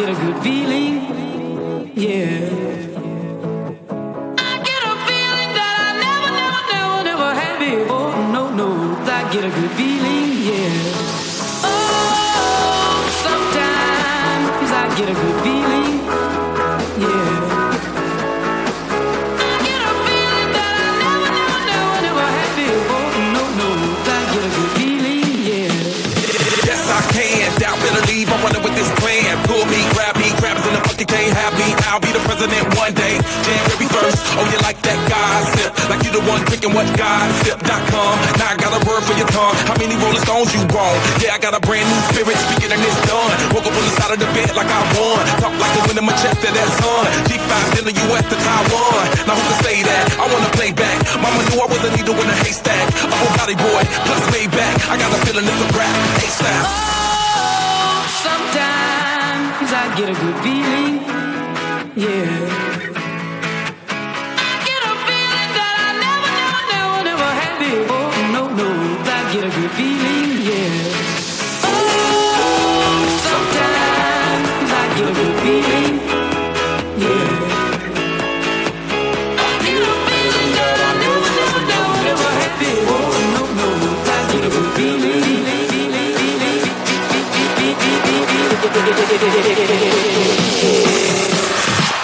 get a good feeling, yeah. I get a feeling that I never had before. No, I get a good feeling, yeah. Oh, sometimes I get a good feeling, yeah. I get a feeling that I never had before. No, I get a good feeling, yeah. Yes, I can. Doubt better leave. I'm running with this plan. Pull me, grab me, grabbers in the bucket can't have me. I'll be the president one day. January 1st. Oh, you like that gossip? Like you the one picking what gossip.com. Now I got a word for your tongue. How many Rolling Stones you want? Yeah, I got a brand new spirit speaking and it's done. Woke up on the side of the bed like I won. Talk like the wind in my chest to that sun. G5 in the US to Taiwan. Now who can say that? I wanna play back. Mama knew I was a needle in a haystack. A whole body boy, plus way back. I got a feeling it's a rap. ASAP. Oh, sometimes I get a good feeling, yeah. I get a feeling that I never had before. No, I get a good feeling, yeah. Oh, sometimes I get a good feeling, yeah. I get a feeling that I never had before. No, I get a good feeling.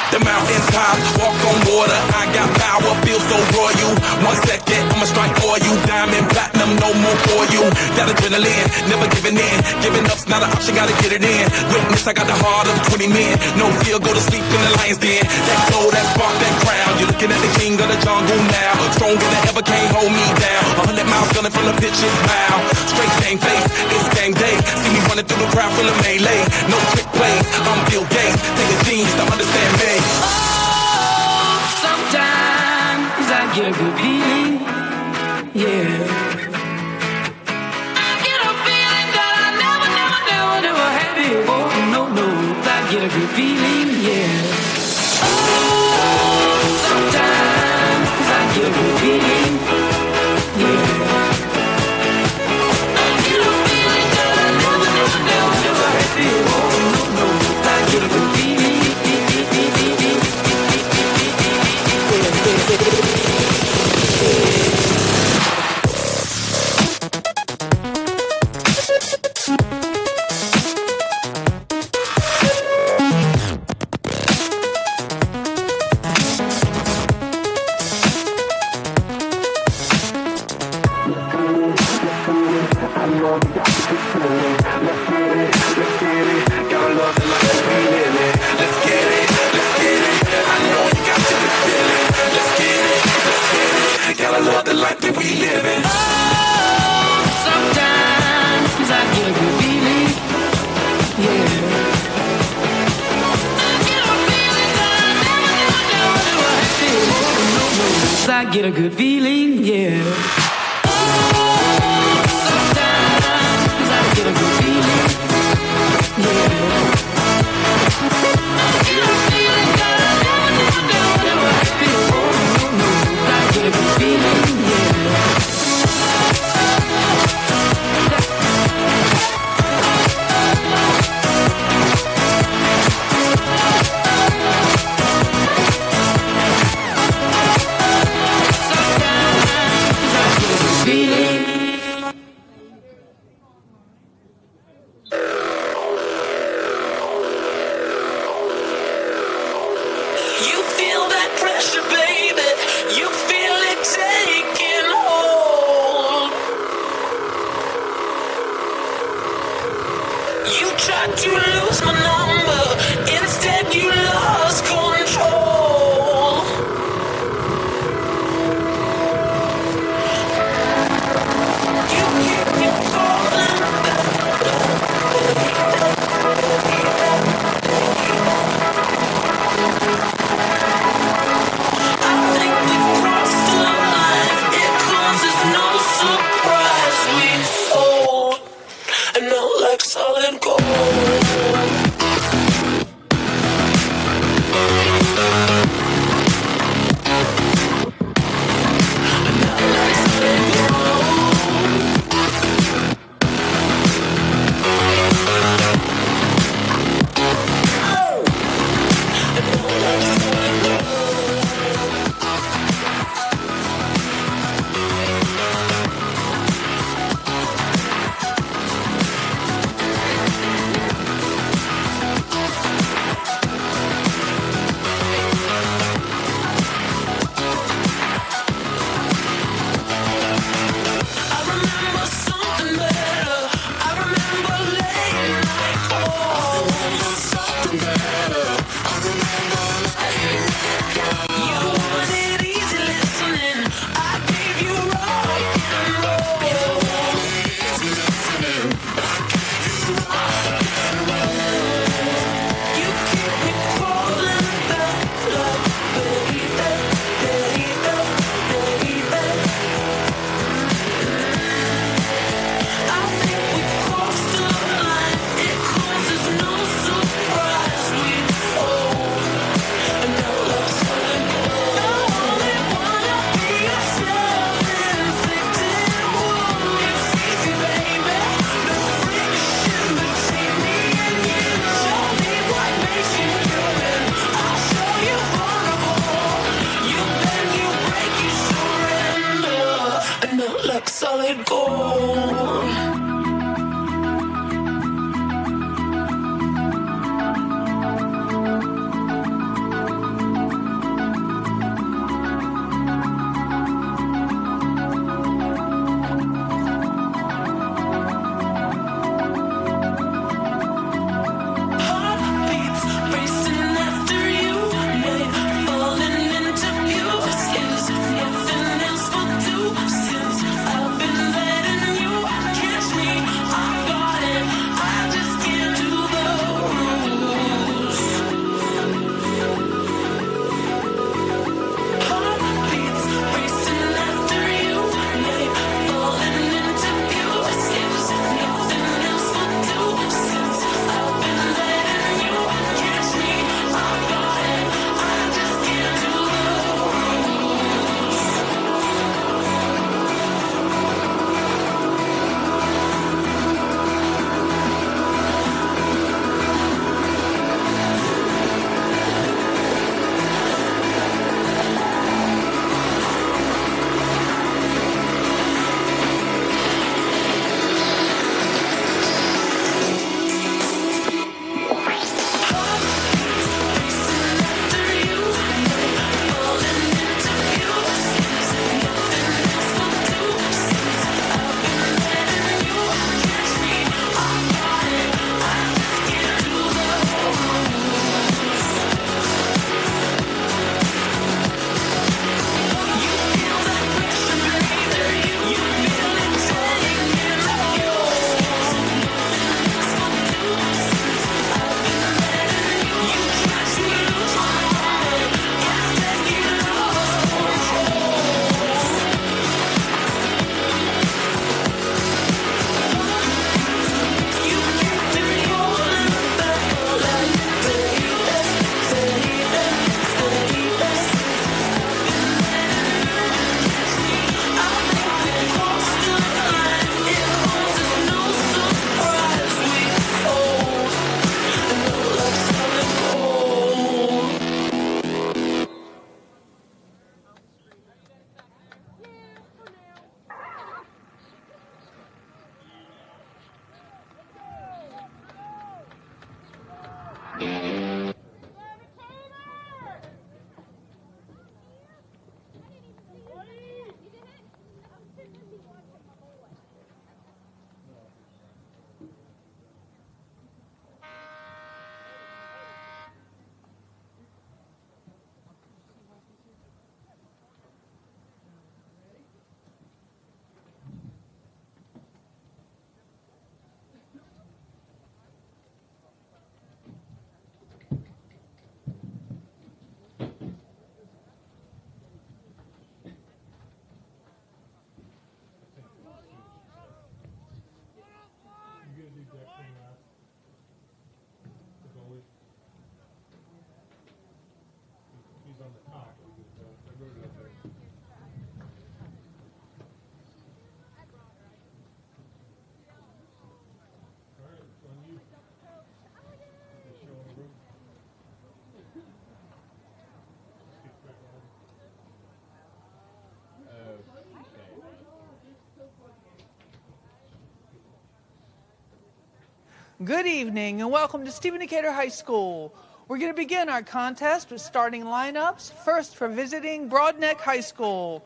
The mountain top, walk on water. I got power, feel so royal. 1 second, I'ma strike for you. Diamond, platinum, no more for you. That adrenaline, never giving in. Giving up's not an option, gotta get it in. Witness, I got the heart of 20 men. No fear, go to sleep in the lion's den. That glow, that spark, that crown. You're looking at the king of the jungle now. Stronger than ever, can't hold me down. 100 miles gunning from the pitcher's mouth. Straight game face, it's game day. See me running through the crowd full of melee. No trick plays, I'm Bill Gates. Take a genius to understand me. Oh, sometimes I get a good feeling, yeah. I get a feeling that I never had before. No, I get a good feeling, yeah. Oh, sometimes I get a good feeling, yeah. I get a feeling that I never had before. No, I get a good feeling. I get a good feeling, yeah. Oh, sometimes I get a good feeling, yeah. I get a feeling that I never had before. No, I get a good feeling, yeah. Solid gold. the goal. Good evening and welcome to Stephen Decatur High School. We're going to begin our contest with starting lineups. First for visiting Broadneck High School.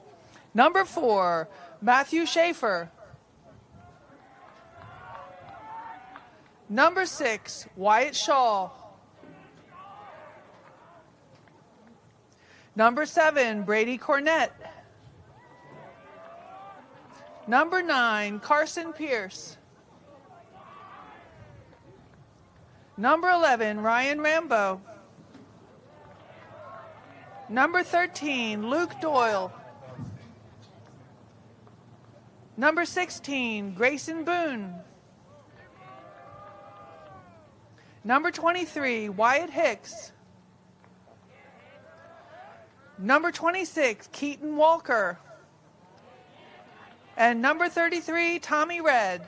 Number 4, Matthew Schaefer. Number 6, Wyatt Shaw. Number 7, Brady Cornett. Number 9, Carson Pierce. Number 11, Ryan Rambo. Number 13, Luke Doyle. Number 16, Grayson Boone. Number 23, Wyatt Hicks. Number 26, Keaton Walker. And number 33, Tommy Red.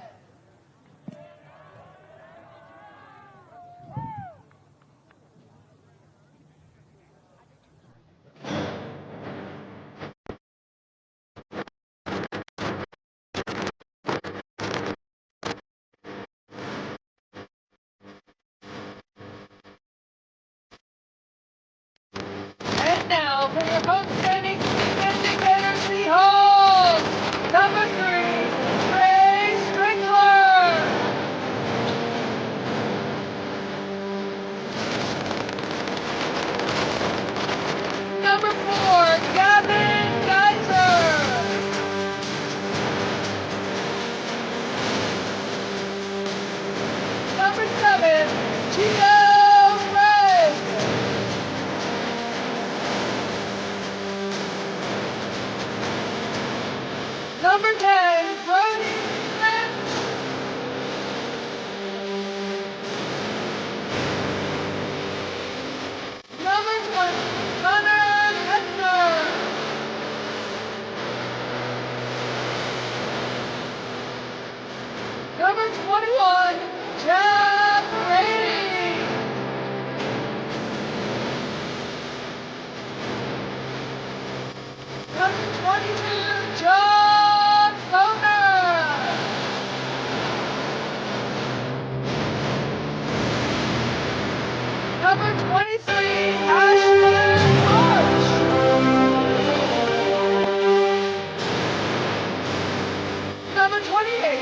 now for your homesteading indicator City Hall. Number 3, Ray Strickler. Number 4, Gavin Geiser. Number 7, Gio Ray. Number 10, Brody Lynch. Number 20, Connor Hessner. Number 21, Jeff Brady. Number 22, John Boner. Number 23, Ashton March. Number 28,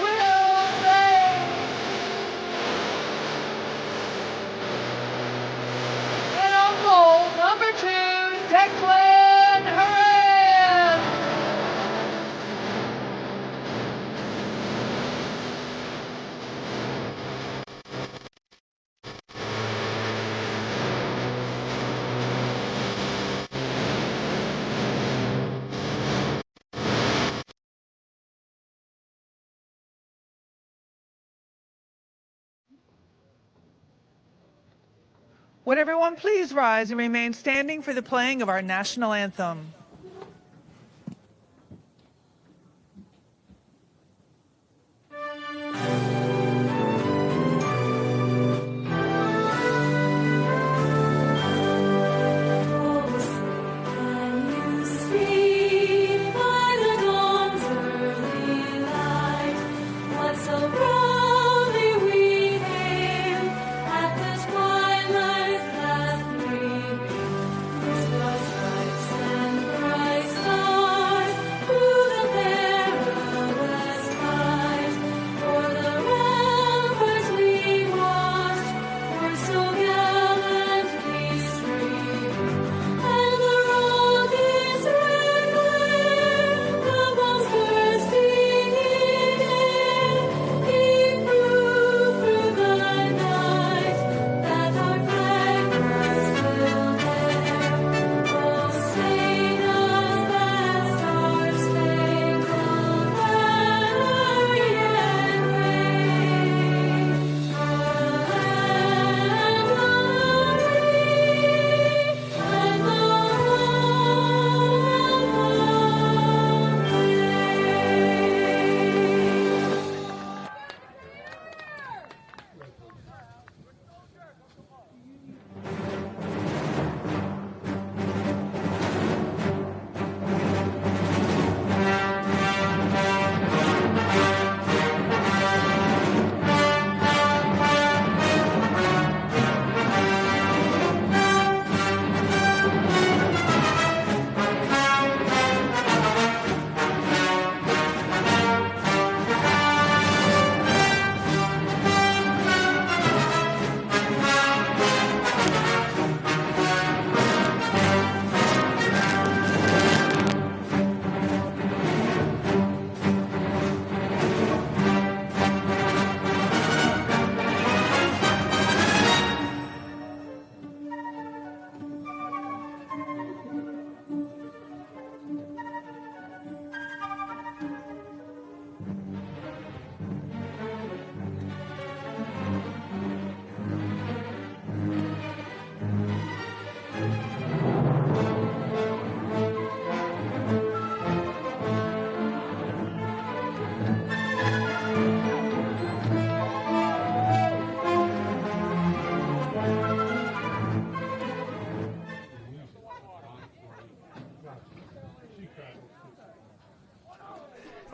Will Ray. And on goal, number 2, Declan Horan. Would everyone please rise and remain standing for the playing of our national anthem?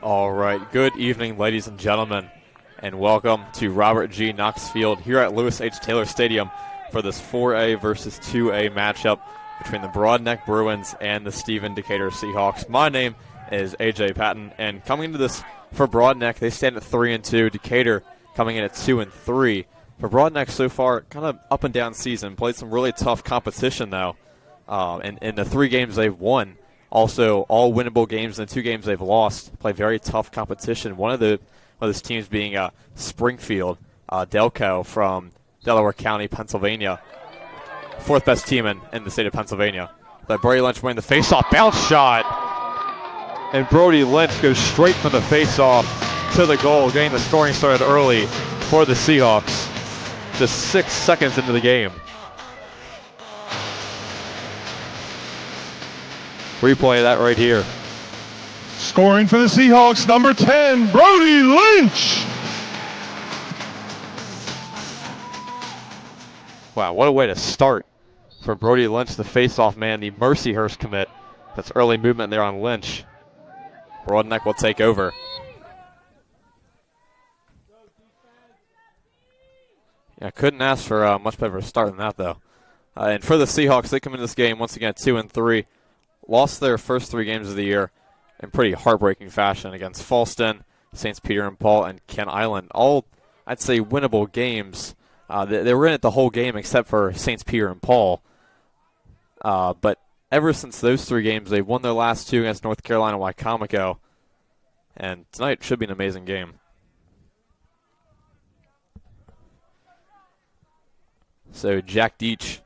All right, good evening, ladies and gentlemen, and welcome to Robert G. Knox Field here at Lewis H. Taylor Stadium for this 4A versus 2A matchup between the Broadneck Bruins and the Stephen Decatur Seahawks. My name is AJ Patton, and coming into this for Broadneck, they stand at 3-2. Decatur coming in at 2-3. For Broadneck so far, kind of up and down season. Played some really tough competition though, and in the 3 games they've won, also all winnable games, and the 2 games they've lost. Play very tough competition. One of those teams being Springfield, Delco from Delaware County, Pennsylvania. 4th best team in the state of Pennsylvania. But Brody Lynch winning the faceoff, bounce shot, and Brody Lynch goes straight from the faceoff to the goal, getting the scoring started early for the Seahawks. Just 6 seconds into the game. Replay of that right here. Scoring for the Seahawks, number 10, Brody Lynch. Wow, what a way to start for Brody Lynch, the face-off man, the Mercyhurst commit. That's early movement there on Lynch. Broadneck will take over. Yeah, couldn't ask for a much better start than that, though. And for the Seahawks, they come into this game once again 2-3. Lost their first 3 games of the year in pretty heartbreaking fashion against Falston, St. Peter and Paul, and Kent Island. All, I'd say, winnable games. They were in it the whole game except for St. Peter and Paul. But ever since those 3 games, they've won their last 2 against North Carolina and Wycomico. And tonight should be an amazing game. So Jack Deach,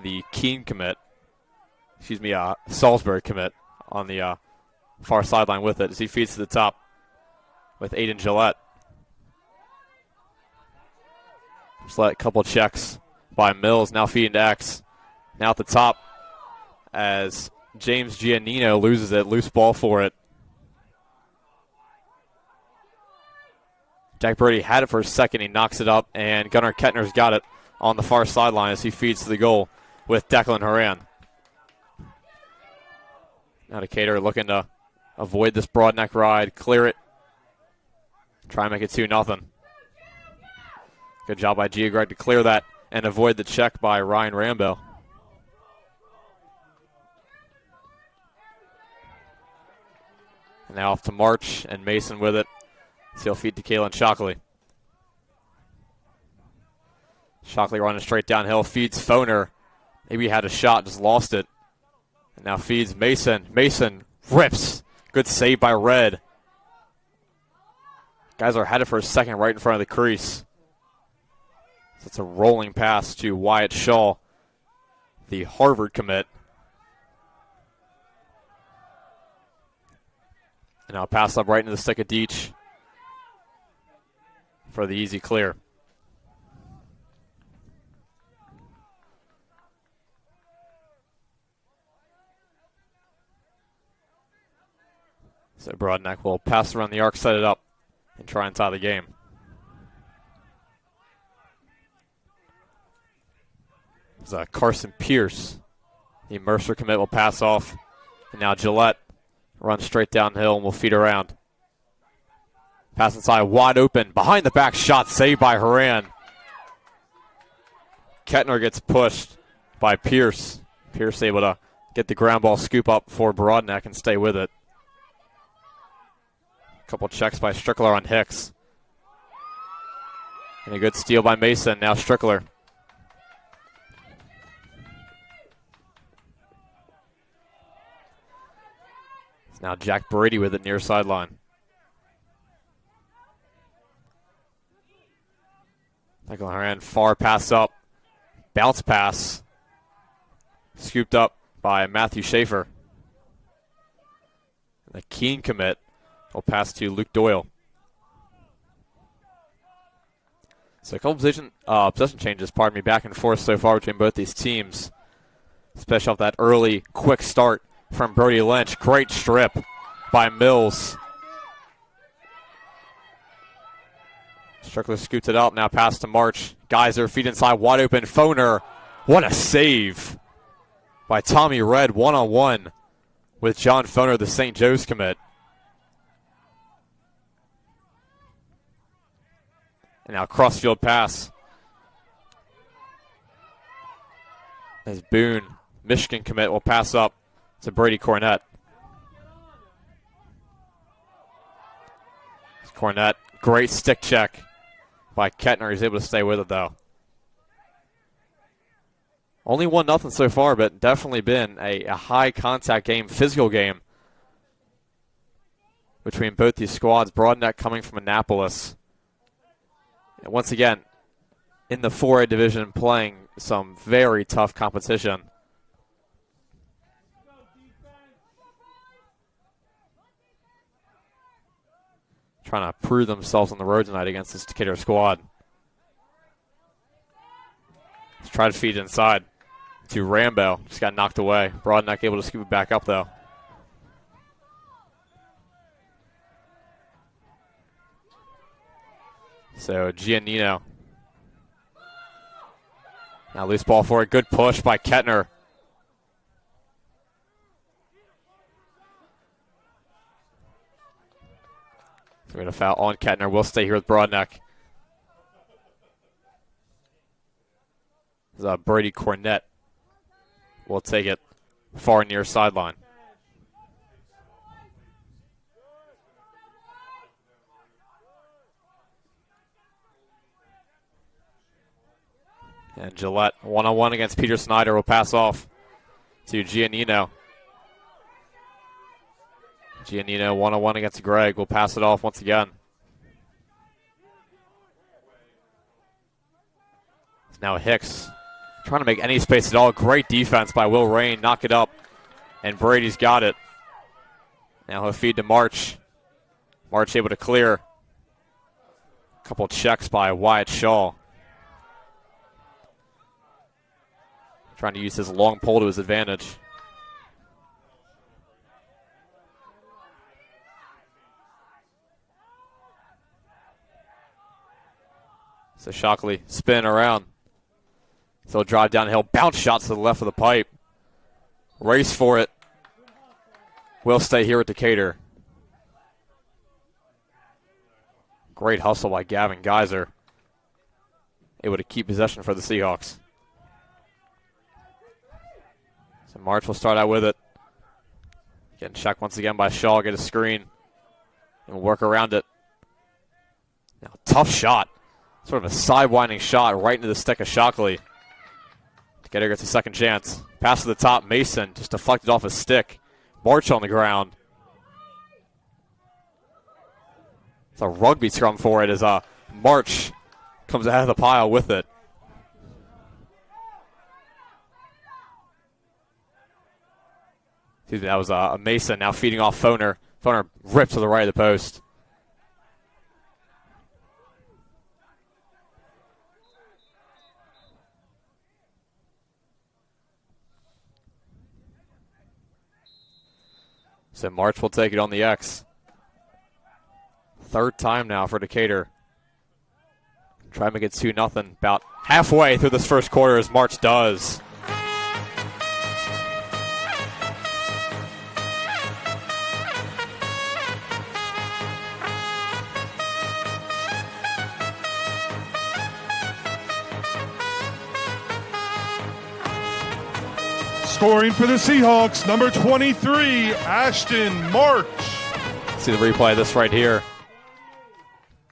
the Keene commit, Salisbury commit on the far sideline with it as he feeds to the top with Aiden Gillette. Just let a couple checks by Mills, now feeding to X. Now at the top as James Giannino loses it, loose ball for it. Jack Brody had it for a second, he knocks it up, and Gunnar Kettner's got it on the far sideline as he feeds to the goal with Declan Horan. Now Decatur looking to avoid this Broadneck ride, clear it, try and make it 2-0. Good job by Giogreg to clear that and avoid the check by Ryan Rambo. And now off to March and Mason with it. So he'll feed to Kalen Shockley. Shockley running straight downhill, feeds Foner. Maybe he had a shot, just lost it. And now feeds Mason. Mason rips. Good save by Red. Guys are headed for a second right in front of the crease. So it's a rolling pass to Wyatt Shaw, the Harvard commit. And now pass up right into the stick of Deach for the easy clear. So Broadneck will pass around the arc, set it up, and try and tie the game. It's Carson Pierce. The Mercer commit will pass off. And now Gillette runs straight downhill and will feed around. Pass inside, wide open. Behind the back shot, saved by Horan. Kettner gets pushed by Pierce. Pierce able to get the ground ball scoop up for Broadneck and stay with it. Couple checks by Strickler on Hicks. And a good steal by Mason. Now Strickler. It's now Jack Brady with it near sideline. Michael Horan, far pass up. Bounce pass. Scooped up by Matthew Schaefer. The Keene commit will pass to Luke Doyle. So a couple possession changes, back and forth so far between both these teams. Especially off that early, quick start from Brody Lynch. Great strip by Mills. Strickler scoots it up, now pass to March. Geyser, feet inside, wide open. Foner, what a save by Tommy Red, one-on-one with John Foner, the St. Joe's commit. And now crossfield pass as Boone Michigan commit, will pass up to Brady Cornett. Cornett, great stick check by Kettner. He's able to stay with it, though. Only 1-0 so far, but definitely been a high-contact game, physical game between both these squads. Broadneck coming from Annapolis. And once again, in the 4A division, playing some very tough competition. Trying to prove themselves on the road tonight against this Decatur squad. Let's try to feed inside to Rambo. Just got knocked away. Broadneck able to scoop it back up, though. So Giannino. Now loose ball for it. Good push by Kettner. So we're going to foul on Kettner. We'll stay here with Broadneck. This is Brady Cornett. We'll take it far near sideline. And Gillette, one-on-one against Peter Snyder, will pass off to Giannino. Giannino, one-on-one against Gregg, will pass it off once again. It's now Hicks, trying to make any space at all. Great defense by Will Rain, knock it up, and Brady's got it. Now he'll feed to March. March able to clear. A couple checks by Wyatt Shaw. Trying to use his long pole to his advantage. So Shockley spin around. So he'll drive downhill, bounce shots to the left of the pipe. Race for it. We'll stay here at Decatur. Great hustle by Gavin Geyser. Able to keep possession for the Seahawks. So March will start out with it. Getting checked once again by Shaw, get a screen, and work around it. Now, tough shot. Sort of a sidewinding shot right into the stick of Shockley. Decatur gets a second chance. Pass to the top, Mason just deflected off his stick. March on the ground. It's a rugby scrum for it as March comes out of the pile with it. Excuse me, that was a Mason now feeding off Foner. Foner ripped to the right of the post. So March will take it on the X. Third time now for Decatur. Try to make it 2-0. About halfway through this first quarter as March does. Scoring for the Seahawks, number 23, Ashton March. See the replay of this right here.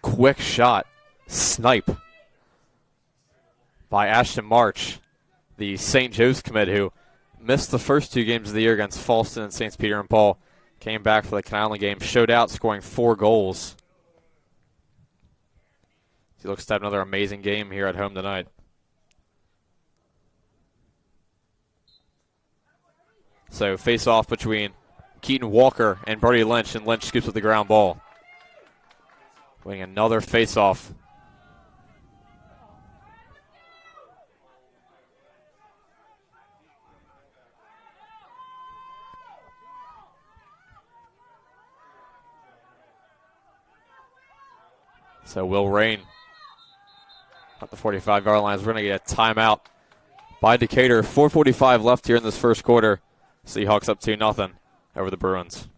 Quick shot, snipe by Ashton March, the St. Joe's commit who missed the first two games of the year against Falston and St. Peter and Paul. Came back for the Canal game, showed out, scoring 4 goals. He looks to have another amazing game here at home tonight. So face off between Keaton Walker and Brody Lynch, and Lynch scoops with the ground ball. Winning another face off. So Will Rain at the 45-yard line. We're going to get a timeout by Decatur. 4:45 left here in this first quarter. Seahawks up 2-0 over the Bruins.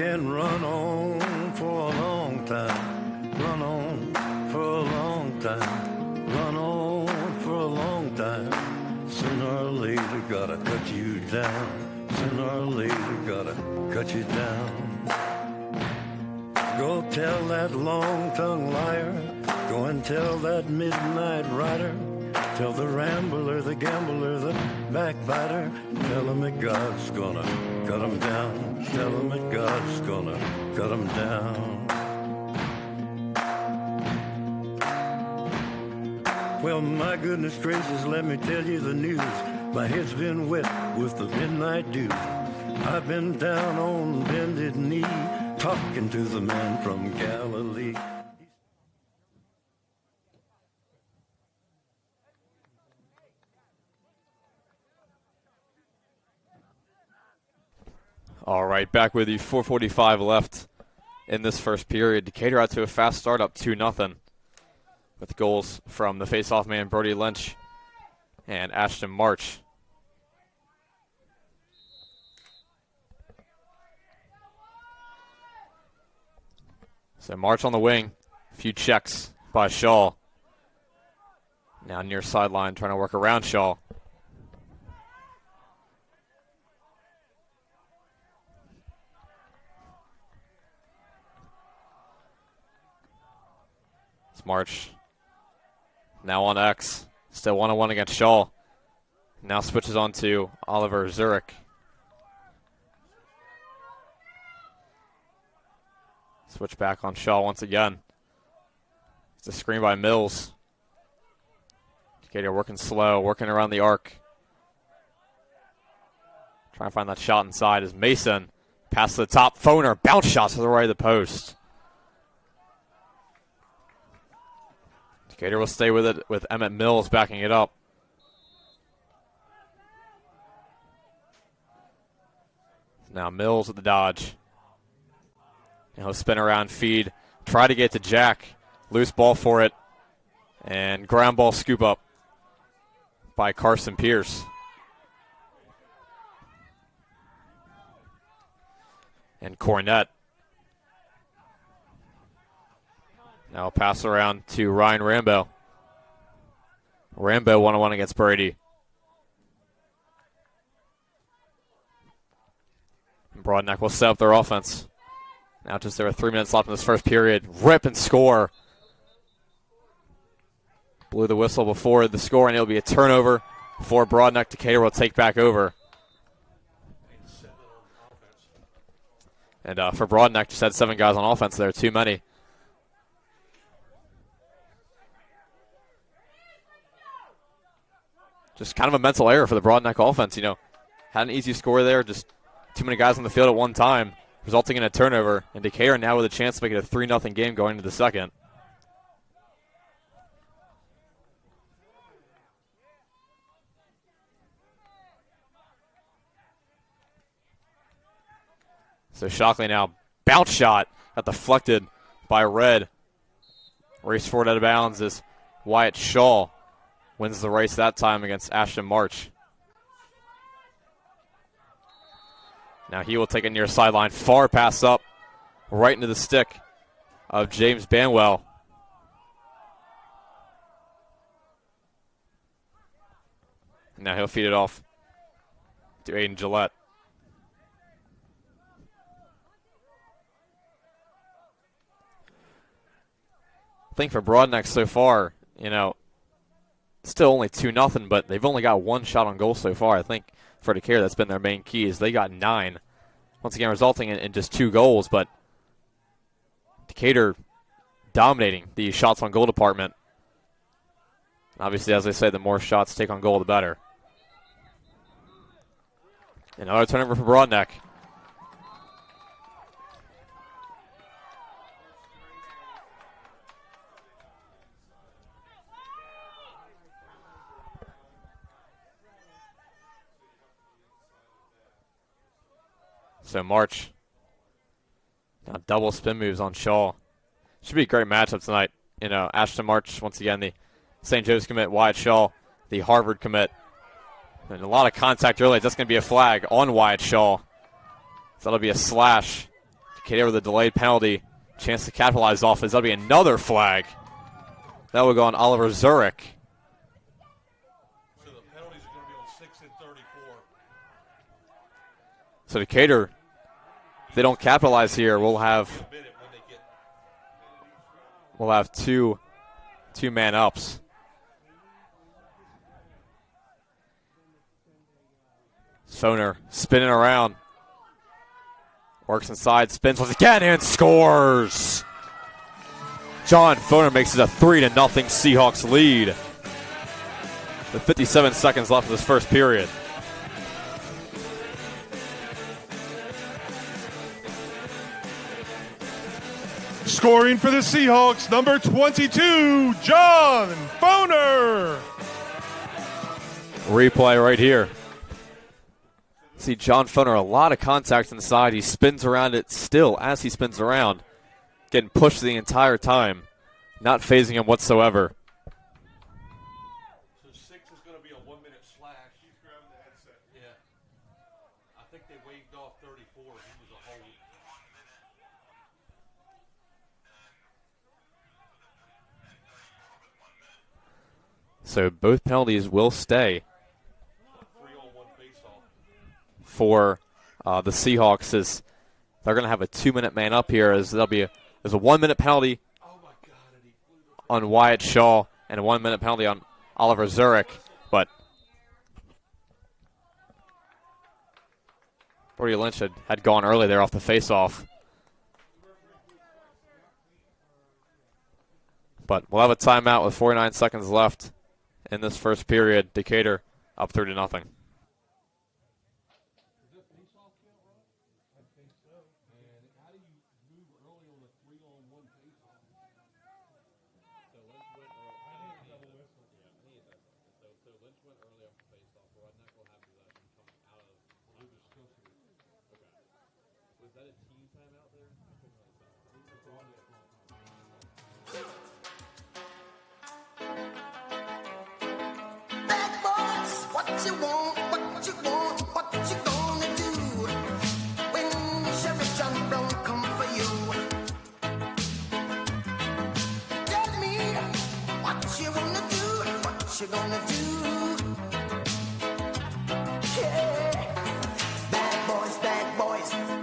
can run on for a long time, run on for a long time, run on for a long time. Sooner or later, gotta cut you down. Sooner or later, gotta cut you down. Go tell that long-tongued liar. Go and tell that midnight rider. Tell the rambler, the gambler, the backbiter. Tell him that God's gonna cut him down. Tell him that God's gonna cut him down. Well, my goodness gracious, let me tell you the news. My head's been wet with the midnight dew. I've been down on bended knee, talking to the man from Galilee. All right, back with you. 4:45 left in this first period. Decatur out to a fast start, up 2-0, with goals from the face-off man Brody Lynch and Ashton March. So March on the wing, a few checks by Shaw. Now near sideline, trying to work around Shaw. It's March. Now on X. Still 1-on-1 against Shaw. Now switches on to Oliver Zurich. Switch back on Shaw once again. It's a screen by Mills. Decatur working slow, working around the arc. Trying to find that shot inside is Mason. Pass to the top, Foner, bounce shot to the right of the post. Decatur will stay with it with Emmett Mills backing it up. Now Mills with the dodge. And he'll spin around, feed, try to get to Jack. Loose ball for it. And ground ball scoop up by Carson Pierce. And Cornett. Now pass around to Ryan Rambo. Rambo 1-on-1 against Brady. And Broadneck will set up their offense. Now just there are 3 minutes left in this first period. Rip and score. Blew the whistle before the score, and it'll be a turnover for Broadneck. Decatur will take back over. And for Broadneck, just had 7 guys on offense there, too many. Just kind of a mental error for the Broadneck offense, you know. Had an easy score there, just too many guys on the field at one time, resulting in a turnover. And Decatur now with a chance to make it a 3-0 game going into the second. So Shockley now, bounce shot, got deflected by Red. Race forward out of bounds is Wyatt Shaw. Wins the race that time against Ashton March. Now he will take it near sideline. Far pass up, right into the stick of James Banwell. Now he'll feed it off to Aiden Gillette. I think for Broadneck so far, you know, still only 2-0, but they've only got 1 shot on goal so far. I think for Decatur, that's been their main key, is they got 9. Once again, resulting in just 2 goals, but Decatur dominating the shots on goal department. Obviously, as I say, the more shots take on goal, the better. Another turnover for Broadneck. So March, now double spin moves on Shaw. Should be a great matchup tonight. You know, Ashton March, once again, the St. Joe's commit, Wyatt Shaw, the Harvard commit. And a lot of contact early. That's going to be a flag on Wyatt Shaw. So that'll be a slash. Decatur with a delayed penalty. Chance to capitalize off this. That'll be another flag. That will go on Oliver Zurich. So the penalties are going to be on 6 and 34. So Decatur, if they don't capitalize here, we'll have two-man ups. Foner spinning around. Works inside, spins once again, and scores! John Foner makes it a 3-0 Seahawks lead. With 57 seconds left of this first period. Scoring for the Seahawks, number 22, John Foner. Replay right here. See John Foner, a lot of contact inside. He spins around it still as he spins around. Getting pushed the entire time. Not phasing him whatsoever. So 6 is going to be a 1-minute slash. He's grabbing the headset. Yeah. I think they waved off 34. He was a hold. So both penalties will stay. 3-on-1 face-off. For the Seahawks, is they're going to have a 2-minute man up here, as there's a 1-minute penalty on Wyatt Shaw and a 1-minute penalty on Oliver Zurich. But Brody Lynch had gone early there off the face-off. But we'll have a timeout with 49 seconds left in this first period. Decatur up 3-0.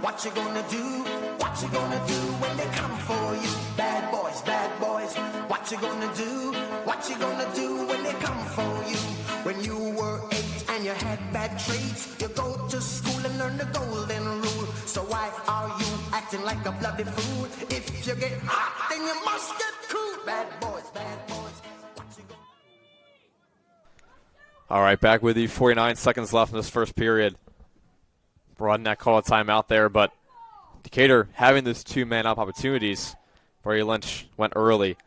What you gonna do? What you gonna do when they come for you? Bad boys, what you gonna do? What you gonna do when they come for you? When you were 8 and you had bad traits, you go to school and learn the golden rule. So why are you acting like a bloody fool? If you get hot, then you must get cool. Bad boys, what you gonna do? All right, back with you. 49 seconds left in this first period. Broadneck called a timeout there, but Decatur having those 2-man up opportunities. Brady Lynch went early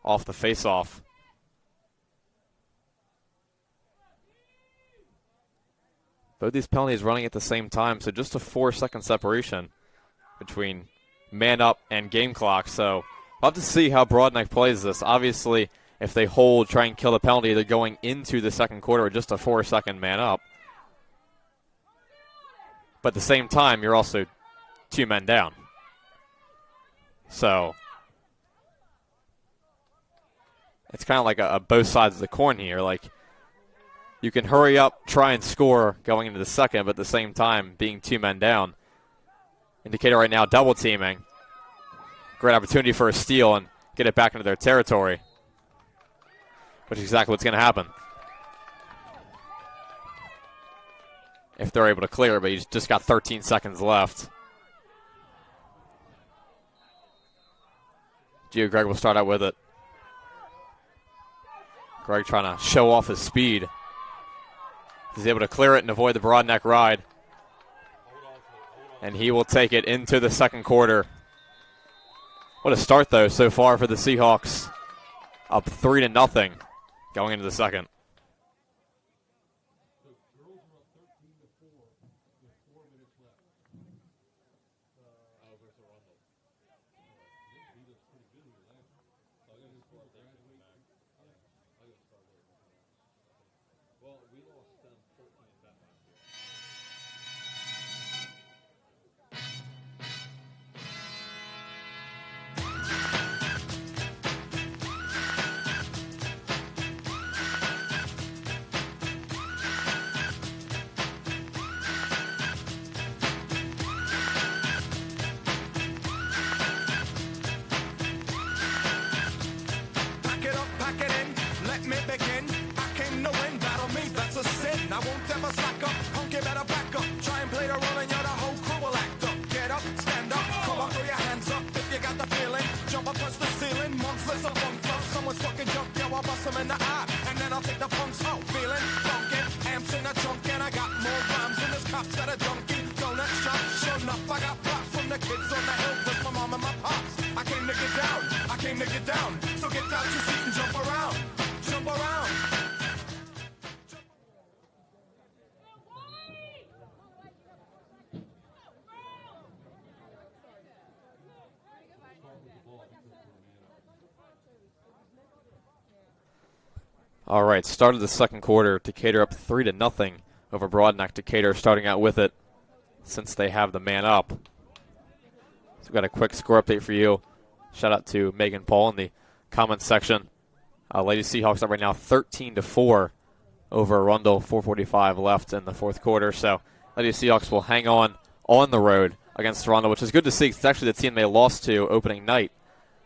off the face-off. Both these penalties running at the same time, so just a 4-second separation between man up and game clock. So we'll have to see how Broadneck plays this. Obviously, if they hold, try and kill the penalty, they're going into the second quarter with just a 4-second man up. But at the same time, you're also 2 men down. So it's kind of like a both sides of the coin here. Like, you can hurry up, try and score going into the second, but at the same time, being 2 men down. Decatur right now double teaming. Great opportunity for a steal and get it back into their territory, which is exactly what's going to happen if they're able to clear it, but he's just got 13 seconds left. Gio Greg will start out with it. Greg trying to show off his speed. He's able to clear it and avoid the Broadneck ride. And he will take it into the second quarter. What a start, though, so far for the Seahawks. Up 3-0 going into the second. them in the eye, and then I'll take the punks out. Feeling funky, amps in the trunk, and I got more rhymes than this cops that are junkie. Donut shop, sure enough, I got props from the kids on the hill, plus my mom and my pops. I came to get down, I came to get down. So get out your seat and jump around, jump around. All right, start of the second quarter. Decatur up 3-0 over Broadneck. Decatur starting out with it since they have the man up. So we've got a quick score update for you. Shout out to Megan Paul in the comments section. Lady Seahawks up right now 13-4 over Arundel. 4:45 left in the fourth quarter. So Lady Seahawks will hang on the road against Arundel, which is good to see. It's actually the team they lost to opening night.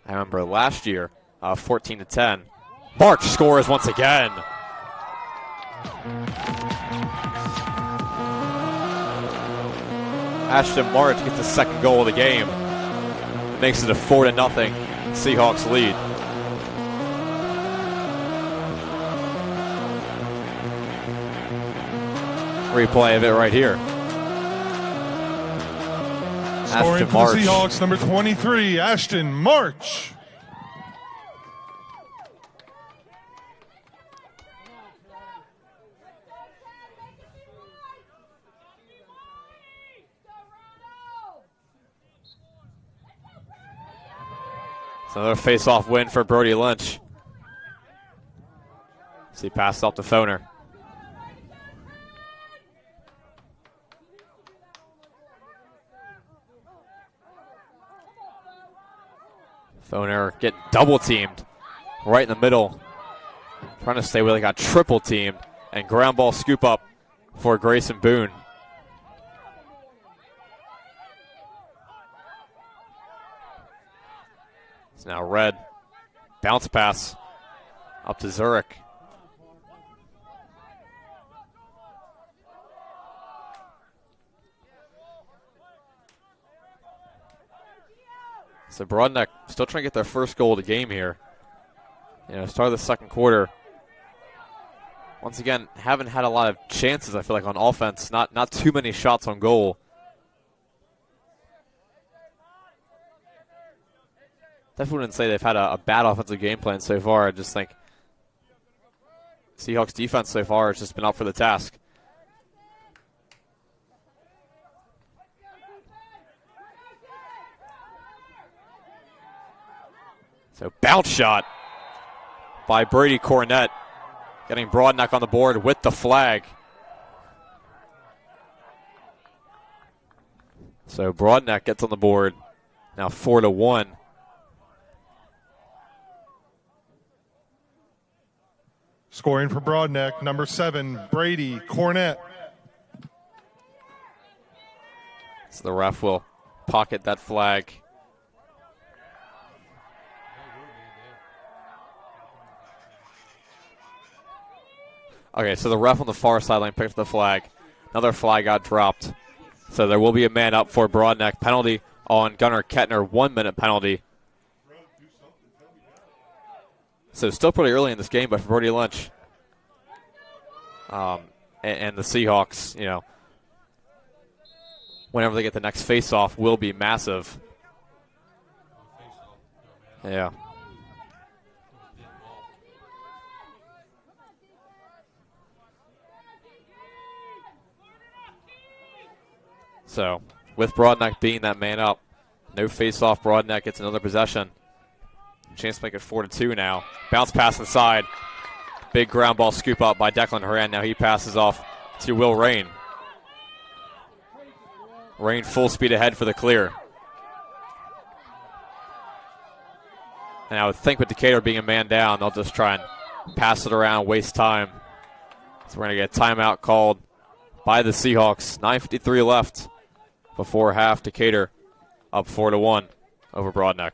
I remember last year, 14-10. March scores once again. Ashton March gets the second goal of the game. Makes it a 4-0 Seahawks lead. Replay of it right here. Scoring Ashton for March. the Seahawks, number 23, Ashton March. It's another face-off win for Brody Lynch. So he passed off to Foner. Foner getting double-teamed right in the middle. Trying to stay where they got triple-teamed. And ground ball scoop up for Grayson Boone. It's now Red. Bounce pass up to Zurich. So Broadneck still trying to get their first goal of the game here. Start of the second quarter. Once again, haven't had a lot of chances, I feel like, on offense. Not too many shots on goal. Definitely wouldn't say they've had a bad offensive game plan so far. I just think Seahawks defense so far has just been up for the task. So bounce shot by Brady Cornett, getting Broadneck on the board with the flag. So Broadneck gets on the board, now 4-1. Scoring for Broadneck, number 7, Brady Cornett. So the ref will pocket that flag. Okay, so the ref on the far sideline picked up the flag. Another flag got dropped. So there will be a man up for Broadneck. Penalty on Gunnar Kettner, 1 minute penalty. So still pretty early in this game, but for Brody Lynch and the Seahawks, whenever they get the next face-off, will be massive. Yeah. So with Broadneck being that man up, no face-off, Broadneck gets another possession. Chance to make it 4-2 now. Bounce pass inside. Big ground ball scoop up by Declan Horan. Now he passes off to Will Rain. Rain full speed ahead for the clear. And I would think with Decatur being a man down, they'll just try and pass it around, waste time. So we're going to get a timeout called by the Seahawks. 9:53 left before half. Decatur up 4-1 over Broadneck.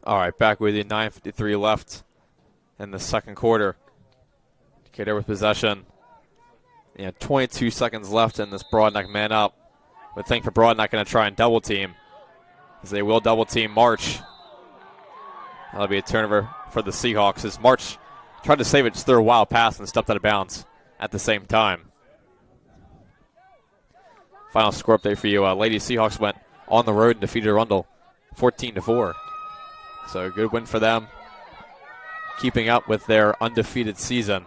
All right, back with you. 9:53 left in the second quarter. Decatur with possession. 22 seconds left in this Broadneck man up. Would think for Broadneck going to try and double team, as they will double team March. That'll be a turnover for the Seahawks as March tried to save it, just threw a wild pass and stepped out of bounds at the same time. Final score update for you. Lady Seahawks went on the road and defeated Arundel 14-4. So a good win for them, keeping up with their undefeated season.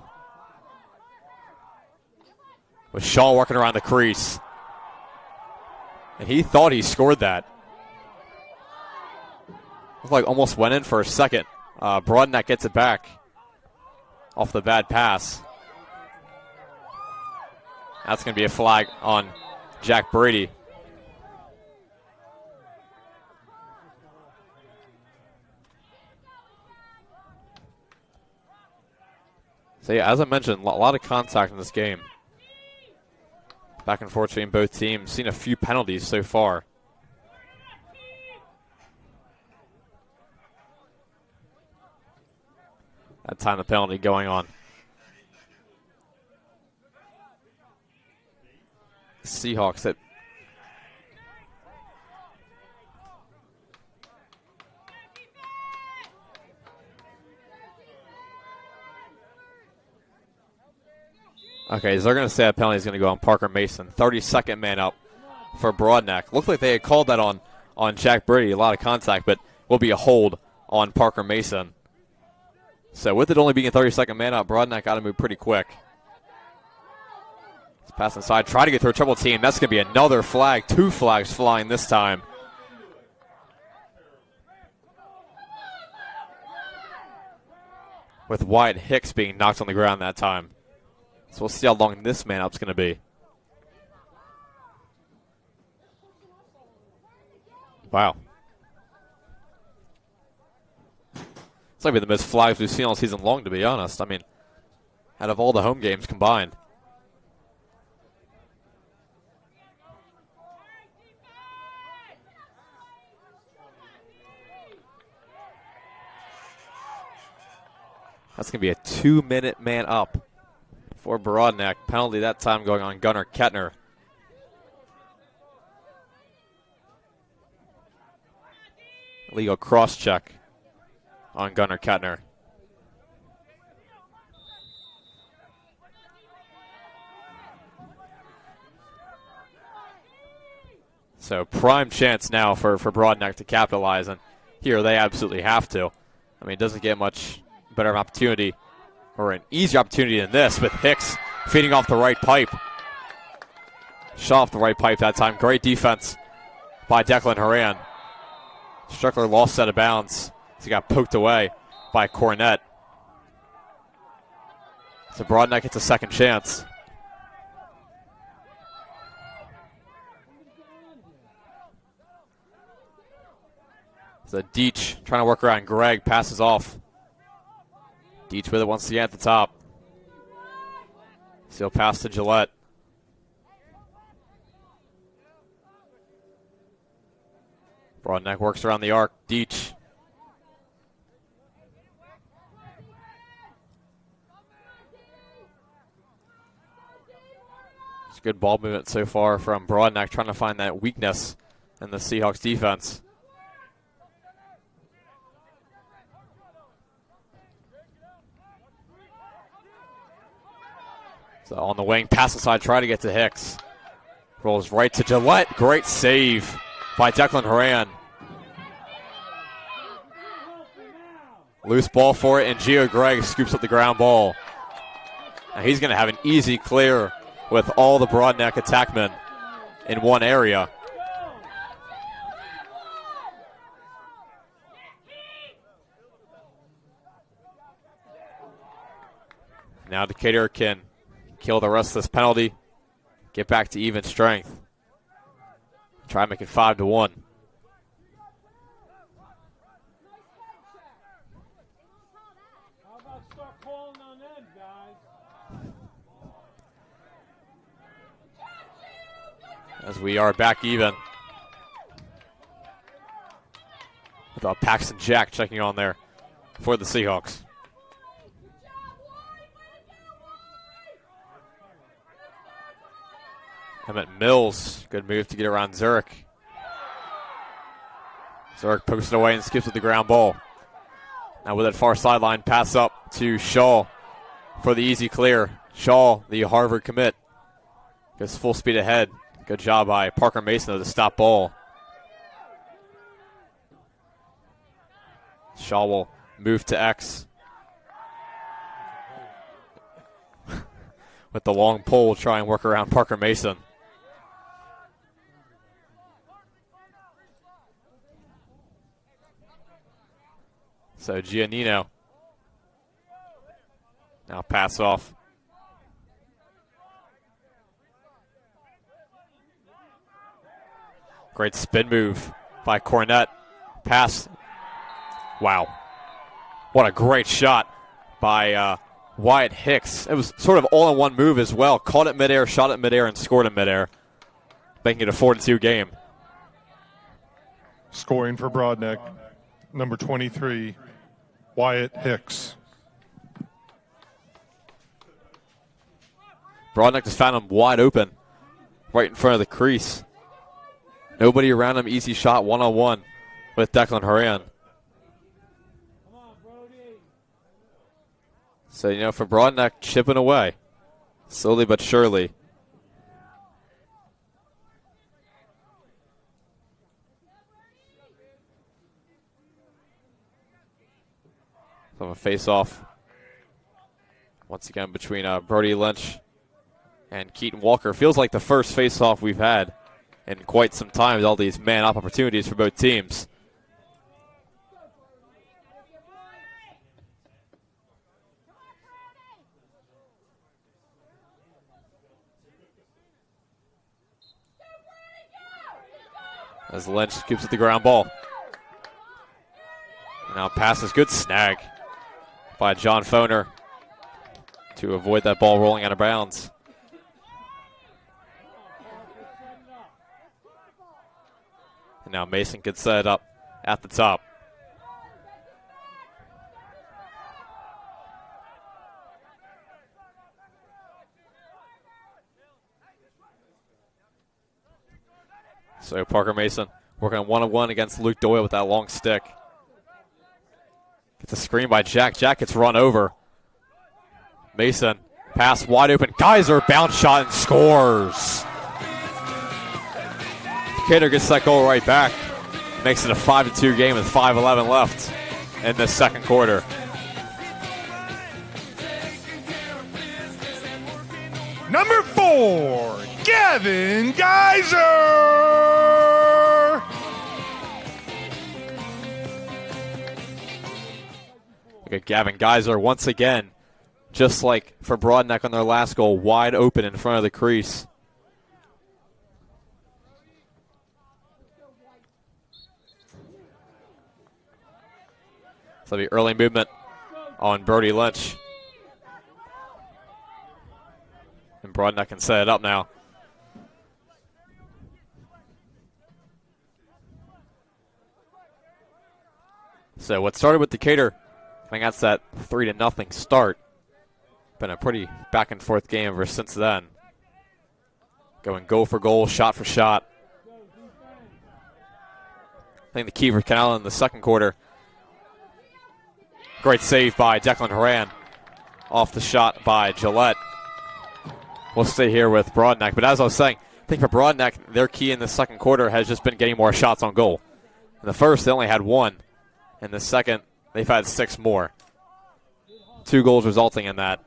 With Shaw working around the crease. And he thought he scored that. Looked like almost went in for a second. Broadneck gets it back off the bad pass. That's going to be a flag on Jack Brady. So yeah, as I mentioned, a lot of contact in this game. Back and forth between both teams. Seen a few penalties so far. That time the penalty going on. Seahawks that okay, so they're going to say that penalty is going to go on Parker Mason. 32nd man up for Broadneck. Looked like they had called that on Jack Brady. A lot of contact, but will be a hold on Parker Mason. So with it only being a 32nd man up, Broadneck got to move pretty quick. Let's pass inside, try to get through a triple team. That's going to be another flag. 2 flags flying this time. With Wyatt Hicks being knocked on the ground that time. So we'll see how long this man up's going to be. Wow. It's like the most flags we've seen all season long, to be honest. I mean, out of all the home games combined. That's going to be a 2-minute man up for Broadneck. Penalty that time going on Gunnar Kettner. Illegal cross check on Gunnar Kettner. So prime chance now for Broadneck to capitalize, and here they absolutely have to. I mean, it doesn't get much better of an opportunity or an easier opportunity than this, with Hicks feeding off the right pipe. Shot off the right pipe that time. Great defense by Declan Horan. Strickler lost out of bounds. He got poked away by Cornett. So Broadneck gets a second chance. So Deach trying to work around Gregg, passes off. Deach with it once again at the top. Still pass to Gillette. Broadneck works around the arc. Deach. It's good ball movement so far from Broadneck, trying to find that weakness in the Seahawks defense. So on the wing, pass aside, try to get to Hicks. Rolls right to Gillette. Great save by Declan Horan. Loose ball for it, and Gio Gregg scoops up the ground ball. And he's going to have an easy clear with all the Broadneck attackmen in one area. Now Decatur can kill the rest of this penalty, get back to even strength. Try and make it 5-1. As we are back even with Paxton Jack checking on there for the Seahawks. Emmett Mills, good move to get around Zurich. Zurich pokes it away and skips with the ground ball. Now with that far sideline, pass up to Shaw for the easy clear. Shaw, the Harvard commit, goes full speed ahead. Good job by Parker Mason to stop ball. Shaw will move to X. With the long pole, try and work around Parker Mason. So Giannino. Now pass off. Great spin move by Cornett. Pass. Wow. What a great shot by Wyatt Hicks. It was sort of all in one move as well. Caught it midair, shot it midair, and scored it midair, making it a 4-2 game. Scoring for Broadneck, number 23, Wyatt Hicks. Broadneck just found him wide open right in front of the crease. Nobody around him, easy shot, one-on-one with Declan Horan. So, you know, for Broadneck, chipping away, slowly but surely. So a face-off once again between Brody Lynch and Keaton Walker. Feels like the first face-off we've had in quite some time with all these man-up opportunities for both teams. As Lynch scoops at the ground ball. Now passes, good snag by John Foner to avoid that ball rolling out of bounds. And now Mason can set it up at the top. So Parker Mason working one-on-one against Luke Doyle with that long stick. Gets a screen by Jack. Jack gets run over. Mason, pass wide open. Geyser, bounce shot and scores. Decatur gets that goal right back. Makes it a 5-2 game with 5:11 left in the second quarter. Number 4, Gavin Geyser. Look at Gavin Geyser once again, just like for Broadneck on their last goal, wide open in front of the crease. So the early movement on Brody Lynch. And Broadneck can set it up now. So what started with Decatur, I think that's that 3-0 start. Been a pretty back and forth game ever since then. Going goal for goal, shot for shot. I think the key for Canal in the second quarter. Great save by Declan Horan. Off the shot by Gillette. We'll stay here with Broadneck. But as I was saying, I think for Broadneck, their key in the second quarter has just been getting more shots on goal. In the first, they only had 1. In the second, they've had 6 more. 2 goals resulting in that.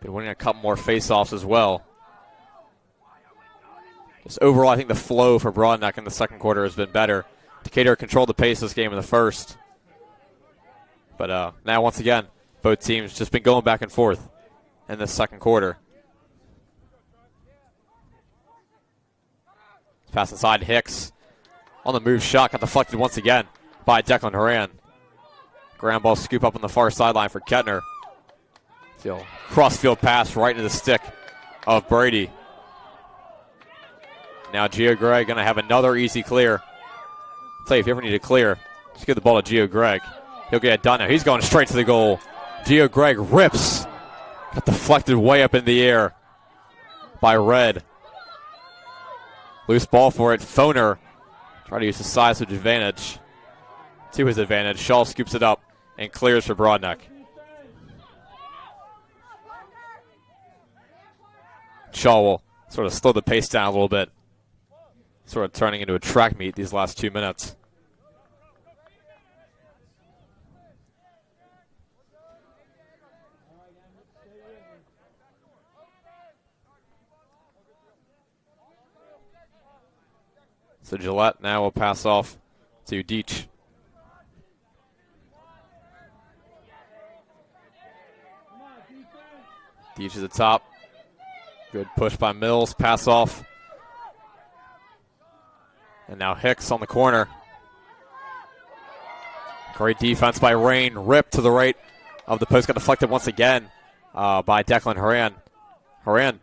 Been winning a couple more faceoffs as well. Just overall, I think the flow for Broadneck in the second quarter has been better. Decatur controlled the pace of this game in the first. But now, once again, both teams just been going back and forth in the second quarter. Pass inside Hicks. On the move, shot got deflected once again by Declan Horan. Ground ball scoop up on the far sideline for Kettner. Cross field pass right into the stick of Brady. Now Gio Gregg going to have another easy clear. I'll tell you, if you ever need a clear, just give the ball to Gio Gregg. He'll get it done now. He's going straight to the goal. Gio Gregg rips. Got deflected way up in the air by Red. Loose ball for it. Foner trying to use his size with advantage. To his advantage. Shaw scoops it up and clears for Broadneck. Shaw will sort of slow the pace down a little bit. Sort of turning into a track meet these last 2 minutes. So Gillette now will pass off to Deach. Deach is at the top. Good push by Mills. Pass off. And now Hicks on the corner. Great defense by Rain. Ripped to the right of the post. Got deflected once again by Declan Horan. Horan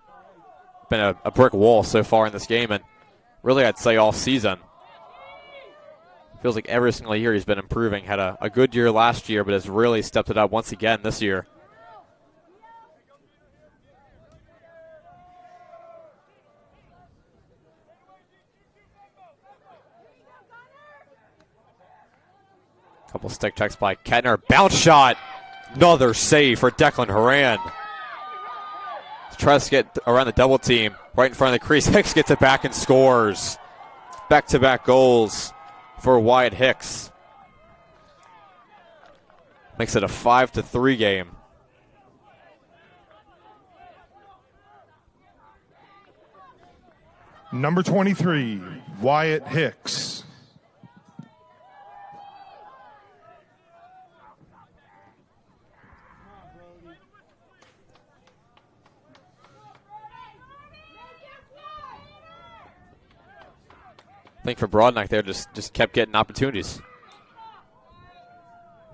been a brick wall so far in this game, and really I'd say all season. Feels like every single year he's been improving. Had a good year last year, but has really stepped it up once again this year. Couple stick checks by Kettner. Bounce shot. Another save for Declan Horan. Tries to get around the double team. Right in front of the crease. Hicks gets it back and scores. Back-to-back goals for Wyatt Hicks. Makes it a 5-3 game. Number 23, Wyatt Hicks. I think for Broadneck there, just kept getting opportunities.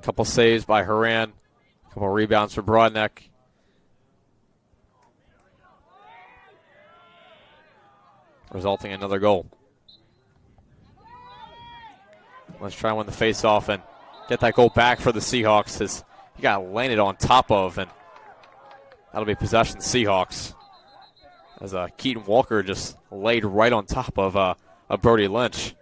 Couple saves by Horan. Couple rebounds for Broadneck. Resulting in another goal. Let's try and win the face-off and get that goal back for the Seahawks as he got landed on top of, and that'll be possession Seahawks. As Keaton Walker just laid right on top of Brody Lynch.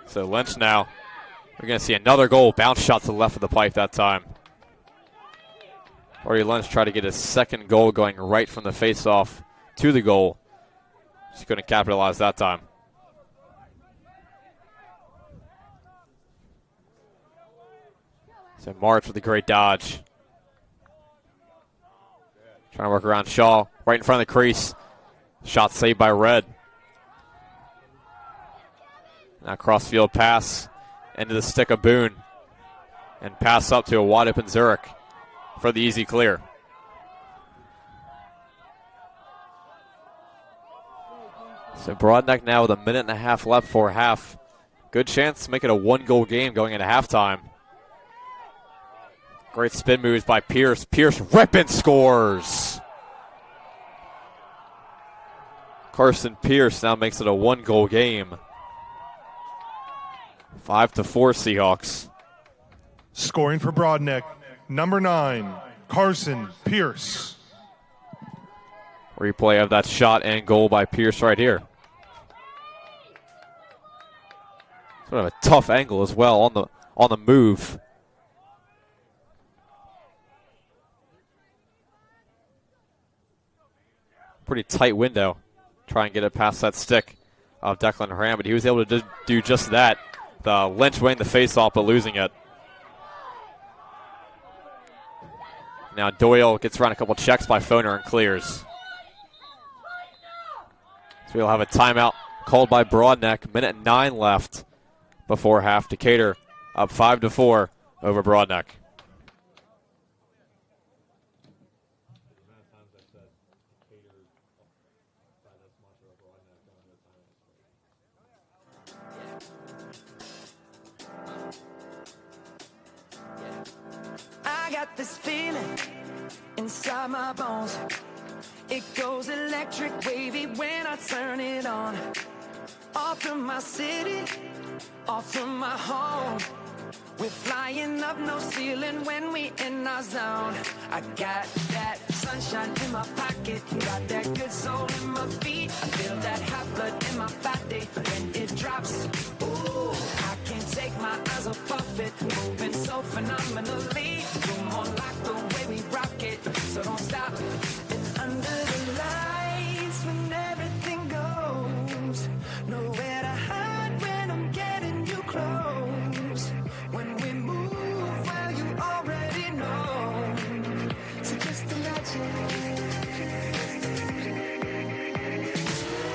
So Lynch now, we're going to see another goal. Bounce shot to the left of the pipe that time. Brody Lynch tried to get his second goal going right from the face-off to the goal. Just couldn't capitalize that time. So March with a great dodge. Trying to work around Shaw, right in front of the crease. Shot saved by Red. Now cross-field pass into the stick of Boone. And pass up to a wide open Zurich for the easy clear. So Broadneck now with a minute and a half left for half. Good chance to make it a one-goal game going into halftime. Great spin moves by Pierce. Pierce ripping scores. Carson Pierce now makes it a one-goal game. 5-4 Seahawks. Scoring for Broadneck, number 9, Carson Pierce. Replay of that shot and goal by Pierce right here. Sort of a tough angle as well on the move. Pretty tight window. Try and get it past that stick of Declan Horan, but he was able to do just that. The Lynch winning the face-off, but losing it. Now Doyle gets around a couple checks by Foner and clears. So we'll have a timeout called by Broadneck. Minute 9 left before half. Decatur up 5-4 over Broadneck. I got this feeling inside my bones. It goes electric wavy when I turn it on. Off from my city, off from my home. We're flying up no ceiling when we in our zone. I got that sunshine in my pocket, got that good soul in my feet. I feel that hot blood in my body when it drops. Ooh, I can't take my eyes off it, moving so phenomenally. You're more like the way we rock it, so don't stop. And under the lights when everything goes, nowhere to hide when I'm getting you close. When we move, well, you already know. So just imagine.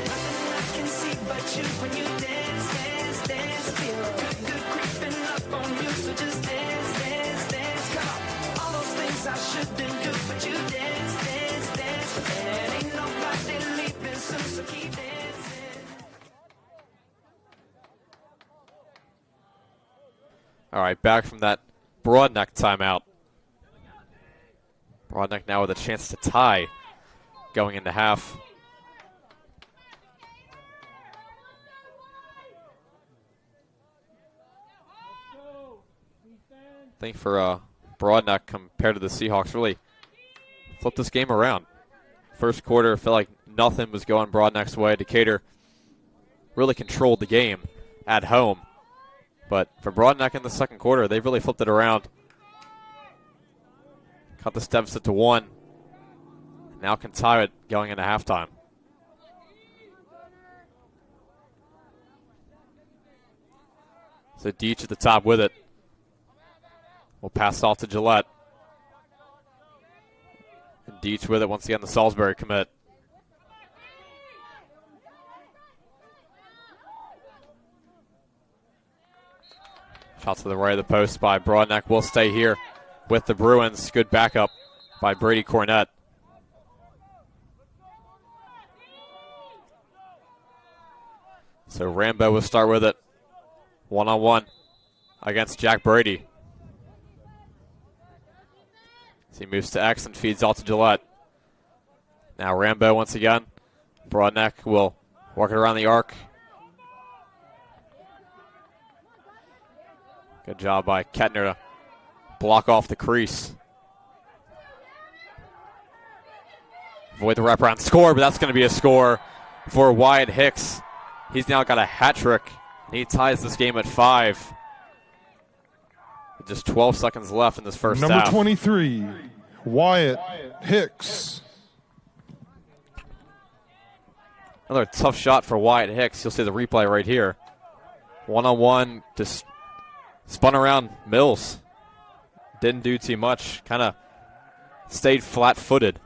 Nothing I can see but you when you dance, dance, dance. Feel good creeping up on you. So just dance, dance, dance. Come on. All those things I shouldn't do, but you dance, dance, dance. And ain't nobody leaving soon, so keep dancing. All right, back from that Broadneck timeout. Broadneck now with a chance to tie going into half. I think for Broadneck compared to the Seahawks, really flipped this game around. First quarter, felt like nothing was going Broadneck's way. Decatur really controlled the game at home. But for Broadneck in the second quarter, they really flipped it around. Cut this deficit to 1. Now can tie it going into halftime. So Deach at the top with it. We'll pass off to Gillette. And Deach with it once again, the Salisbury commit. Shot to the right of the post by Broadneck. Will stay here with the Bruins. Good backup by Brady Cornett. So Rambo will start with it. One-on-one against Jack Brady. As he moves to X and feeds out to Gillette. Now Rambo once again. Broadneck will work it around the arc. Good job by Kettner to block off the crease. Avoid the wraparound score, but that's going to be a score for Wyatt Hicks. He's now got a hat trick. He ties this game at 5. With just 12 seconds left in this first half. Number 23, Wyatt Hicks. Another tough shot for Wyatt Hicks. You'll see the replay right here. One-on-one, just spun around Mills. Didn't do too much. Kind of stayed flat-footed.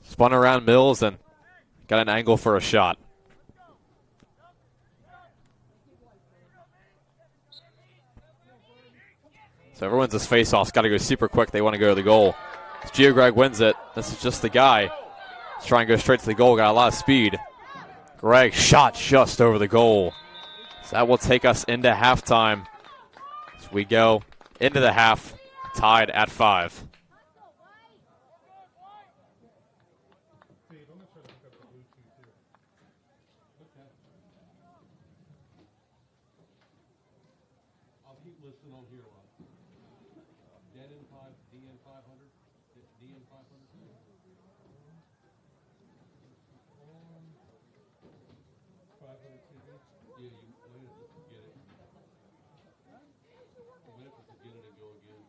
Spun around Mills and got an angle for a shot. So everyone's this face-off's got to go super quick. They want to go to the goal. As Gio-Greg wins it, this is just the guy. He's trying to go straight to the goal. Got a lot of speed. Greg shot just over the goal. So that will take us into halftime. As we go into the half, tied at 5. I'll keep listening on here. Dead in 5, DN 500, DN 500. Yeah, you wait if you get it. Wait if you get it and go again.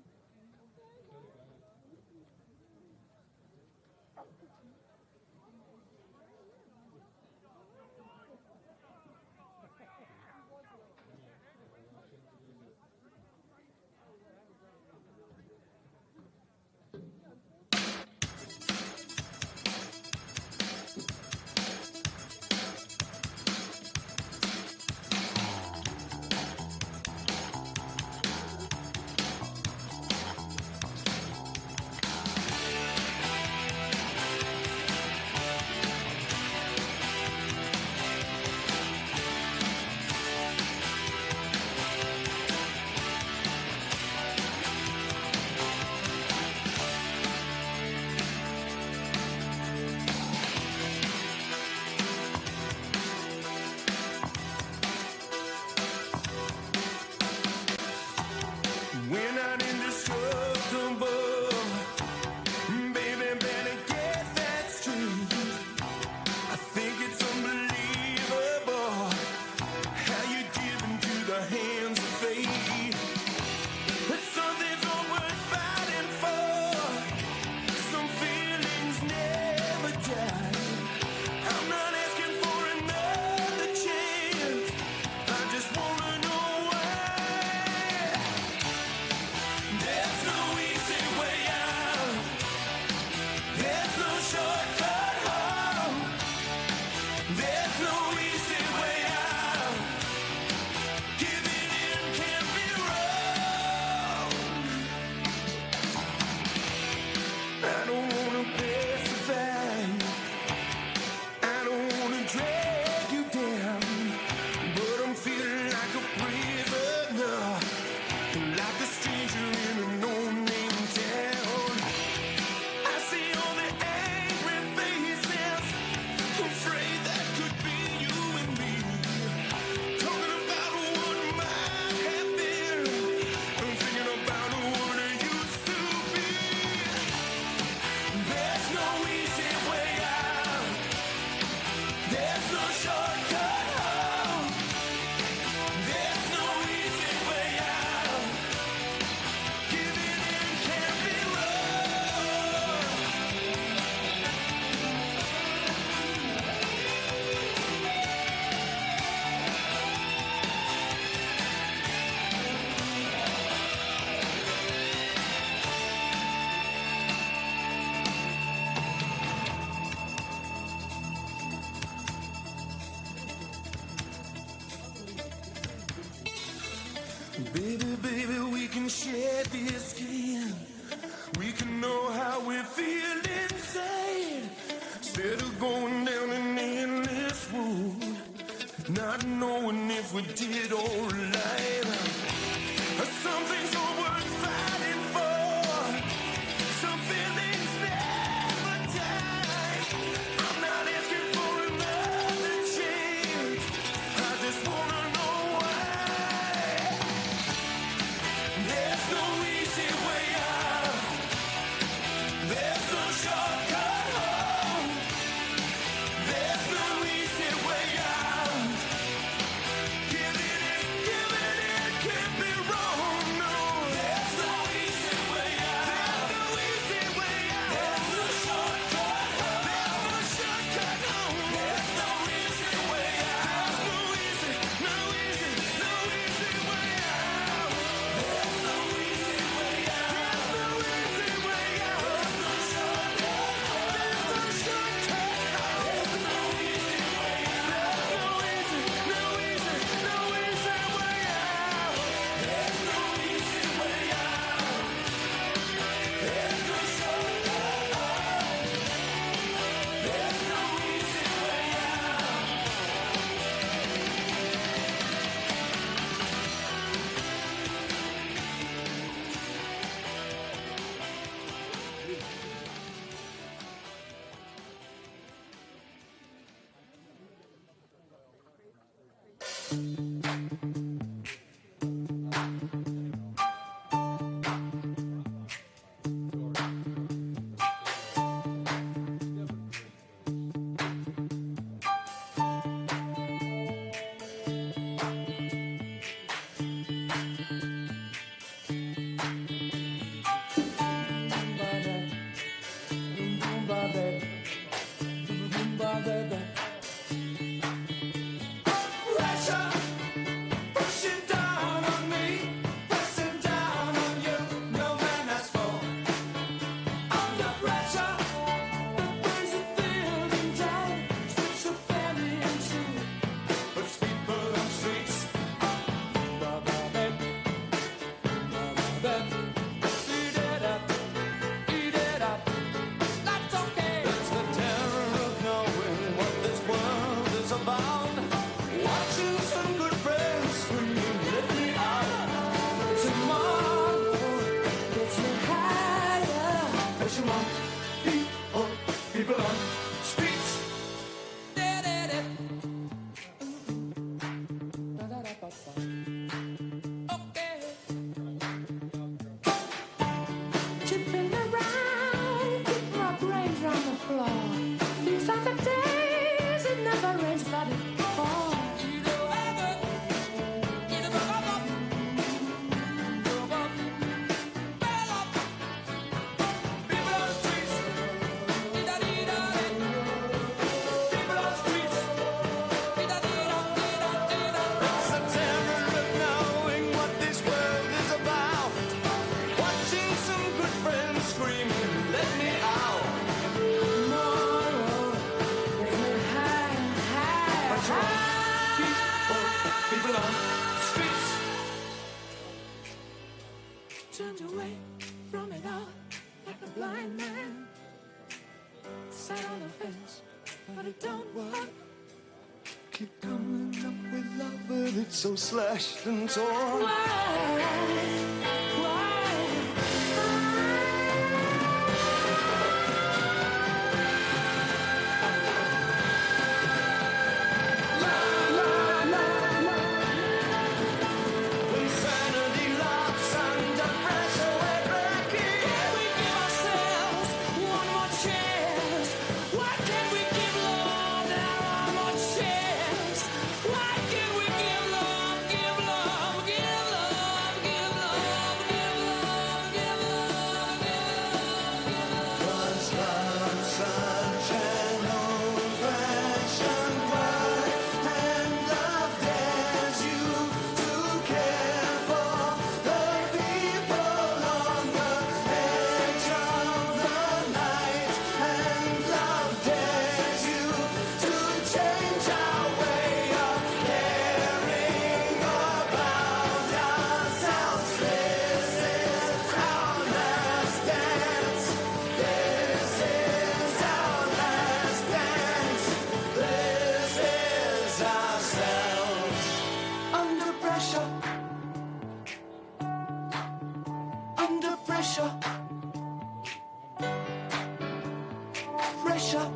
Baby, baby, we can share this skin. We can know how we feel inside. Instead of going down an endless road, not knowing if we did alright. Something's all worth fighting for. Some feelings never die. I'm not asking for another chance. I just wanna know why. There's no easy way out. There's no shortcut home. There's no easy way out. Giving it can't be wrong. No, there's no easy way out. There's no easy way out. There's no shortcut home. There's no shortcut home. There's no easy way out. There's no easy way out. There's no easy way out. There's no easy way out. There's no shortcut home. There's no shortcut home. There's no easy way out. There's no easy way out. There's no easy way out. There's no shortcut home. There's no easy way out. Pressure pushing down on me, pressing down on you. No man has fall. Under pressure, the burns of building down, strips of family and two, puts people on streets. Eat it up, that's okay. That's the terror of knowing what this world is about. Watching some good friends scream, let me out. Tomorrow gets me higher. Pushing on people on streets. Okay. Chipping around, big rock rains on the floor. These are the days it never rains, but it falls. People on streets. People on streets. It's the terror of knowing what this world is about. Watching some good friends screaming, let me out. Tomorrow, gets me high. People on streets. Turned away from it all like a blind man. Sat on the fence, but it don't work. Keep coming up with love, but it's so slashed and torn. Insanity laughs under pressure, we're breaking. Can we give ourselves one more chance? Why can't we give love now one more chance? Why can't we give love, give love, give love, give love? shop.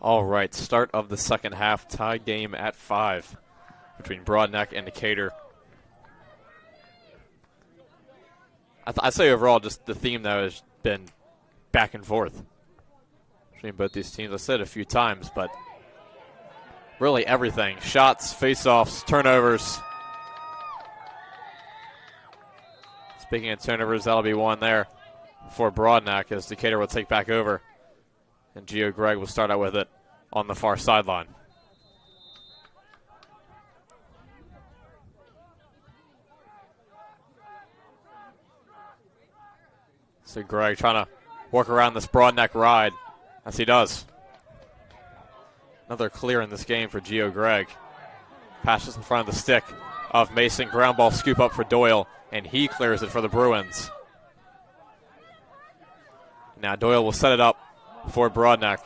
All right, start of the second half, tie game at 5 between Broadneck and Decatur. I'd say overall just the theme though has been back and forth between both these teams. I said it a few times, but really everything. Shots, face-offs, turnovers. Speaking of turnovers, that'll be one there for Broadneck as Decatur will take back over. And Gio Gregg will start out with it on the far sideline. So Gregg trying to work around this Broadneck ride, as he does. Another clear in this game for Gio Gregg. Passes in front of the stick of Mason. Ground ball scoop up for Doyle, and he clears it for the Bruins. Now Doyle will set it up for Broadneck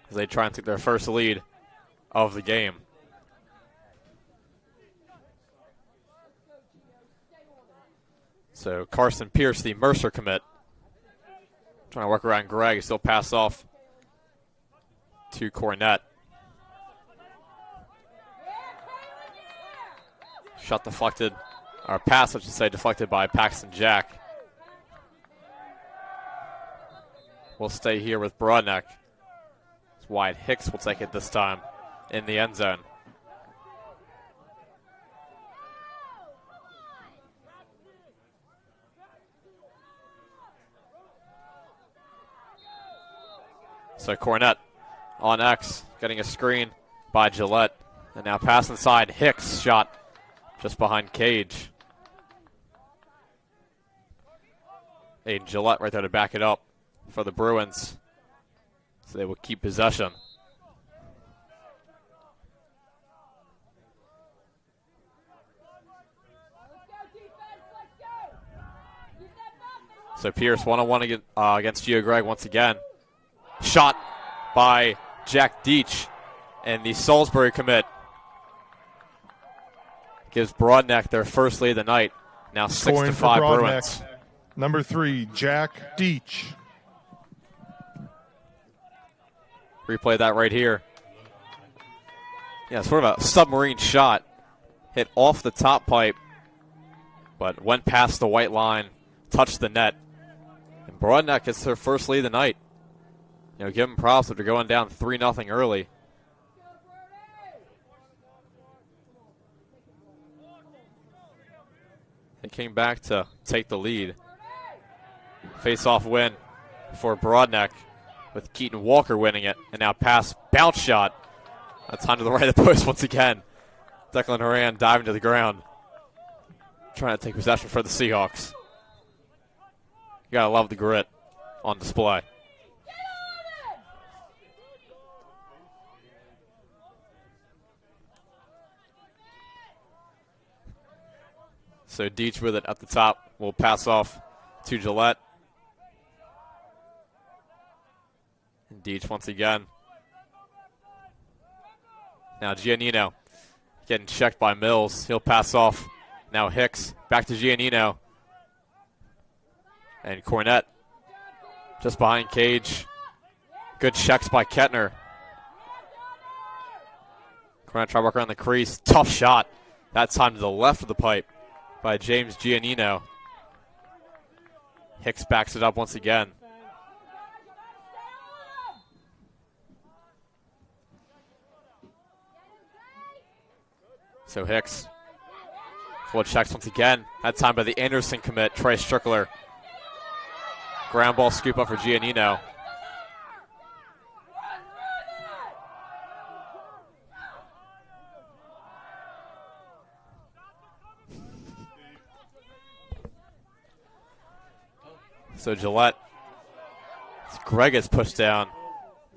as they try and take their first lead of the game. So Carson Pierce, the Mercer commit, trying to work around Gregg. Still pass off to Cornett. Shot deflected, or pass I should say, deflected by Paxton Jack. Will stay here with Broadneck. It's Wyatt Hicks will take it this time in the end zone. So Cornett on X, getting a screen by Gillette. And now pass inside, Hicks shot just behind Cage. Aiden Gillette right there to back it up for the Bruins. So they will keep possession. So Pierce one-on-one against Gio Gregg once again. Shot by Jack Deach, and the Salisbury commit gives Broadneck their first lead of the night. Now 6-5 Bruins. Number 3, Jack Deach. Replay that right here. Yeah, sort of a submarine shot. Hit off the top pipe, but went past the white line, touched the net. And Broadneck gets their first lead of the night. You know, give them props that they're going down 3-0 early. They came back to take the lead. Face-off win for Broadneck with Keaton Walker winning it. And now pass, bounce shot. That's onto the right of the post once again. Declan Horan diving to the ground. trying to take possession for the Seahawks. You gotta love the grit on display. So Deach with it at the top will pass off to Gillette. And Deach once again. Now Giannino getting checked by Mills. He'll pass off. Now Hicks back to Giannino. And Cornett just behind Cage. Good checks by Kettner. Cornett try to work around the crease. Tough shot. That time to the left of the pipe by James Giannino. Hicks backs it up once again. So Hicks. Full checks once again. That time by the Anderson commit, Trey Strickler. Ground ball scoop up for Giannino. So Gillette. Greg is pushed down.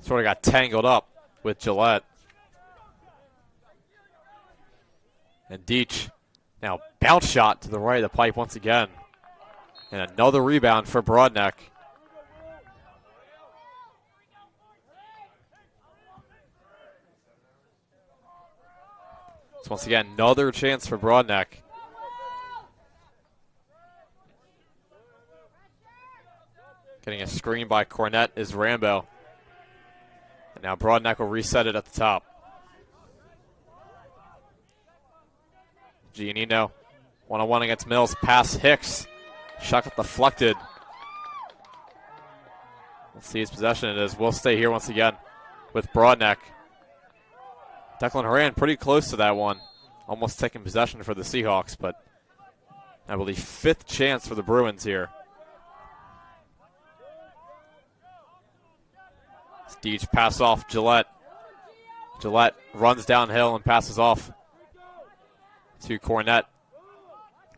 Sort of got tangled up with Gillette. And Deach. Now bounce shot to the right of the pipe once again. And another rebound for Broadneck. So once again, another chance for Broadneck. Getting a screen by Cornett is Rambo. And now Broadneck will reset it at the top. Giannino, one-on-one against Mills. Pass Hicks. Shot deflected. Let's see his possession it is. We'll stay here once again with Broadneck. Declan Horan pretty close to that one. Almost taking possession for the Seahawks, but I believe fifth chance for the Bruins here. Deach pass off Gillette. Gillette runs downhill and passes off to Cornett.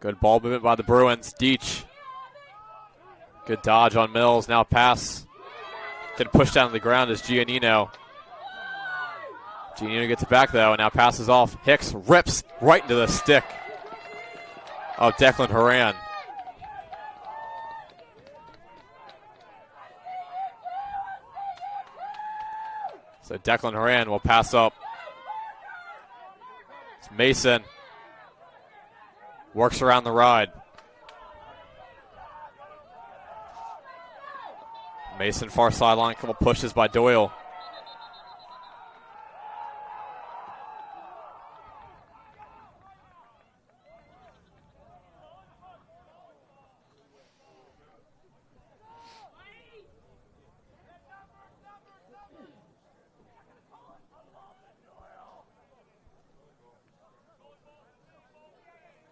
Good ball movement by the Bruins. Deach. Good dodge on Mills. Now pass. Can push down to the ground is Giannino. Giannino gets it back though and now passes off. Hicks rips right into the stick of Declan Horan. So Declan Horan will pass up. It's Mason. Works around the ride. Mason far sideline, couple pushes by Doyle.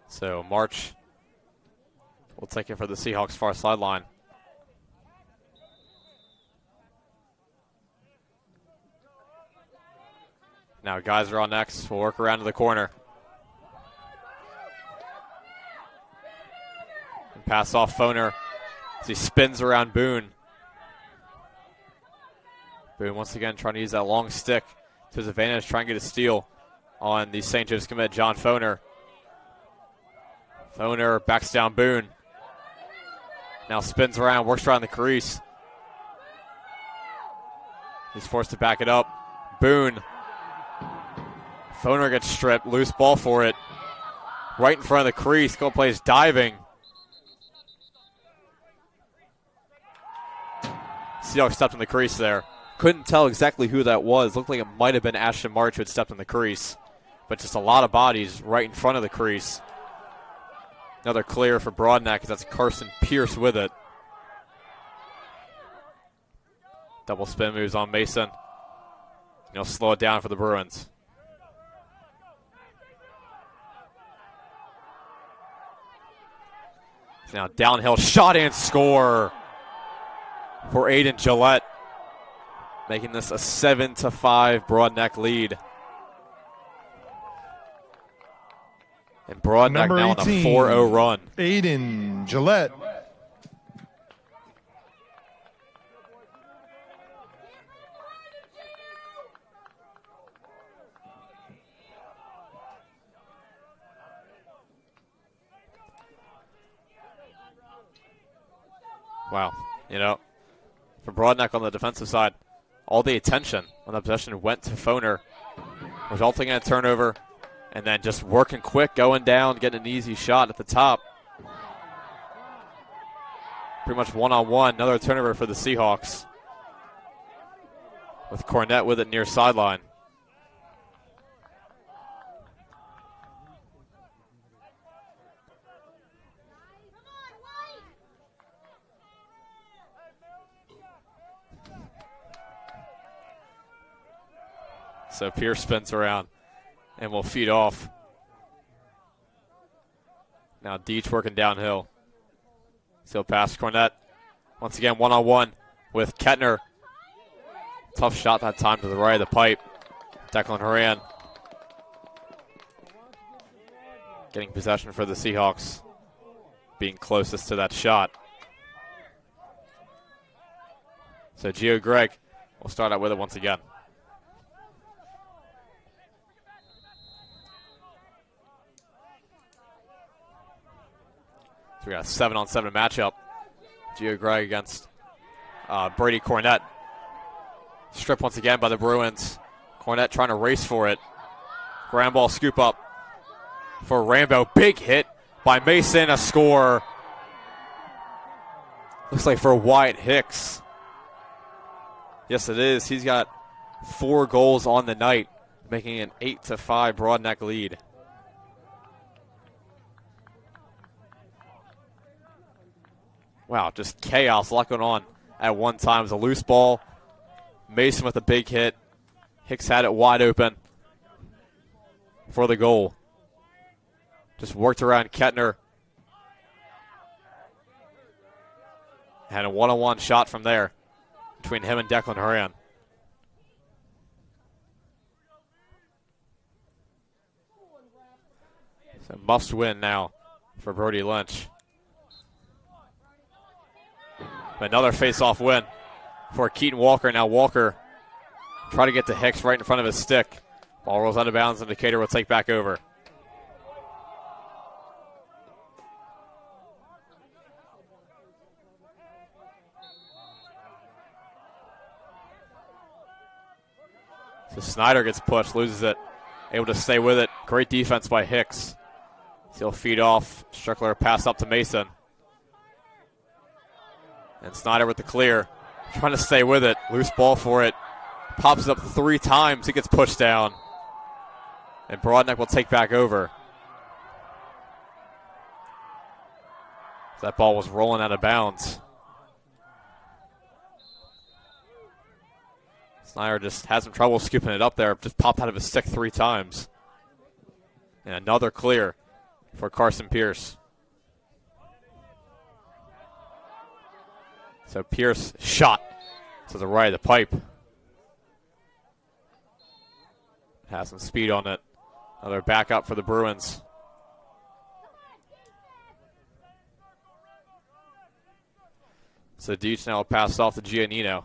So March will take it for the Seahawks far sideline. Now guys are on next. We'll work around to the corner. And pass off Foner as he spins around Boone. Boone once again trying to use that long stick to his advantage, trying to get a steal on the St. Joe's commit, John Foner. Foner backs down Boone. Now spins around, works around the crease. He's forced to back it up. Boone. Foner gets stripped, loose ball for it. Right in front of the crease, goal plays diving. Seahawks stepped in the crease there. Couldn't tell exactly who that was. Looked like it might have been Ashton March who had stepped in the crease. But just a lot of bodies right in front of the crease. Another clear for Broadneck because that's Carson Pierce with it. Double spin moves on Mason. He'll slow it down for the Bruins. Now downhill shot and score for Aiden Gillette, making this a 7-5 Broadneck lead. And Broadneck Number now on a 18, 4-0 run. Aiden Gillette. Wow. You know, for Broadneck on the defensive side, all the attention on the possession went to Foner, resulting in a turnover, and then just working quick, going down, getting an easy shot at the top. Pretty much one-on-one, another turnover for the Seahawks, with Cornett with it near sideline. So Pierce spins around and will feed off. Now Deach working downhill. Still pass Cornett. Once again, one-on-one with Kettner. Tough shot that time to the right of the pipe. Declan Horan getting possession for the Seahawks, being closest to that shot. So Gio Gregg will start out with it once again. We got a 7-on-7 matchup. Gio Gregg against Brady Cornett. Strip once again by the Bruins. Cornett trying to race for it. Ground ball scoop up for Rambo. Big hit by Mason. A score. Looks like for Wyatt Hicks. Yes, it is. He's got 4 goals on the night, making an 8-5 Broadneck lead. Wow, just chaos, a lot going on at one time. It was a loose ball. Mason with a big hit. Hicks had it wide open for the goal. Just worked around Kettner. Had a one-on-one shot from there between him and Declan Horan. So must win now for Brody Lynch. Another face-off win for Keaton Walker. Now Walker trying to get to Hicks right in front of his stick. Ball rolls out of bounds and Decatur will take back over. So Snyder gets pushed, loses it. Able to stay with it. Great defense by Hicks. He'll feed off. Strickler pass up to Mason. And Snyder with the clear, trying to stay with it. Loose ball for it. Pops it up 3 times. He gets pushed down. And Broadneck will take back over. That ball was rolling out of bounds. Snyder just has some trouble scooping it up there. Just popped out of his stick 3 times. And another clear for Carson Pierce. So Pierce shot to the right of the pipe. Has some speed on it. Another backup for the Bruins. So Deach now will pass off to Giannino.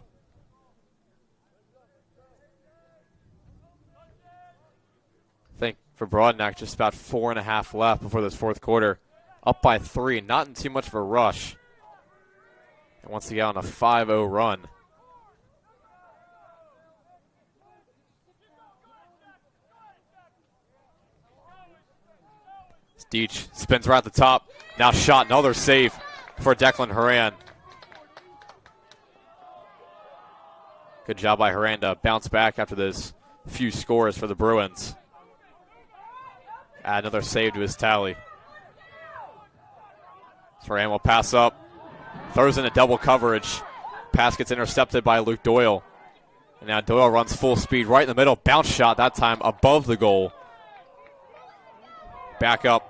I think for Broadneck, just about 4.5 left before this fourth quarter. Up by 3, not in too much of a rush. And once again on a 5-0 run. Deach spins right at the top. Now shot, another save for Declan Horan. Good job by Horan to bounce back after those few scores for the Bruins. Add another save to his tally. So Horan will pass up. Throws in a double coverage. Pass gets intercepted by Luke Doyle. And now Doyle runs full speed right in the middle. Bounce shot that time above the goal. Backed up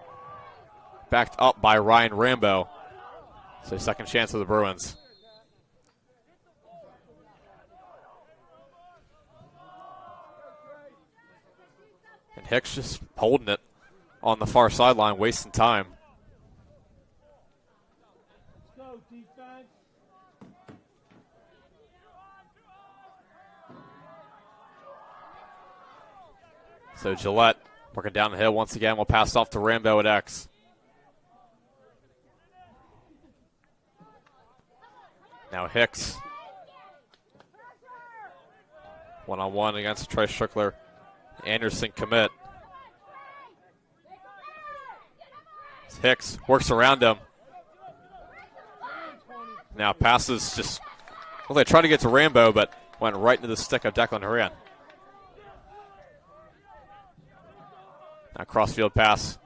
by Ryan Rambo. So second chance for the Bruins. And Hicks just holding it. on the far sideline, wasting time. So Gillette working down the hill once again. We'll pass off to Rambo at X. Now Hicks. One-on-one against Trey Strickler. Anderson commit. Hicks works around him. Now passes just, well, they tried to get to Rambo, but went right into the stick of Declan Horan. Now crossfield pass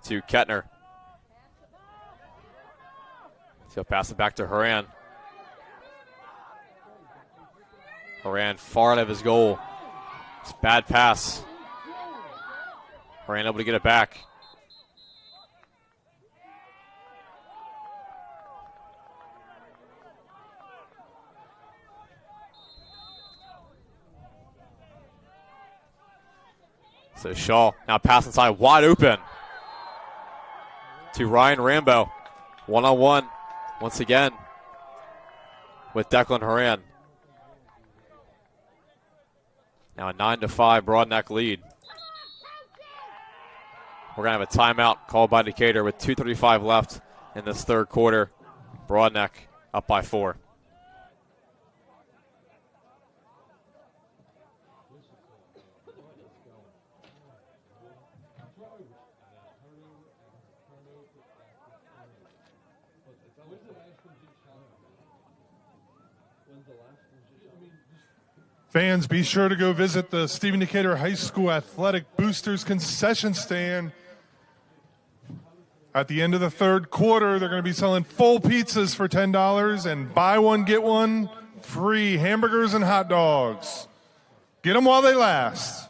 to Kettner. He'll pass it back to Horan. Horan far out of his goal. It's a bad pass. Horan able to get it back. So Shaw now pass inside, wide open to Ryan Rambo. One-on-one once again with Declan Horan. Now a 9-5 Broadneck lead. We're going to have a timeout called by Decatur with 2:35 left in this third quarter. Broadneck up by 4. Fans, be sure to go visit the Stephen Decatur High School Athletic Boosters concession stand. At the end of the third quarter, they're going to be selling full pizzas for $10 and buy one, get one free hamburgers and hot dogs. Get them while they last.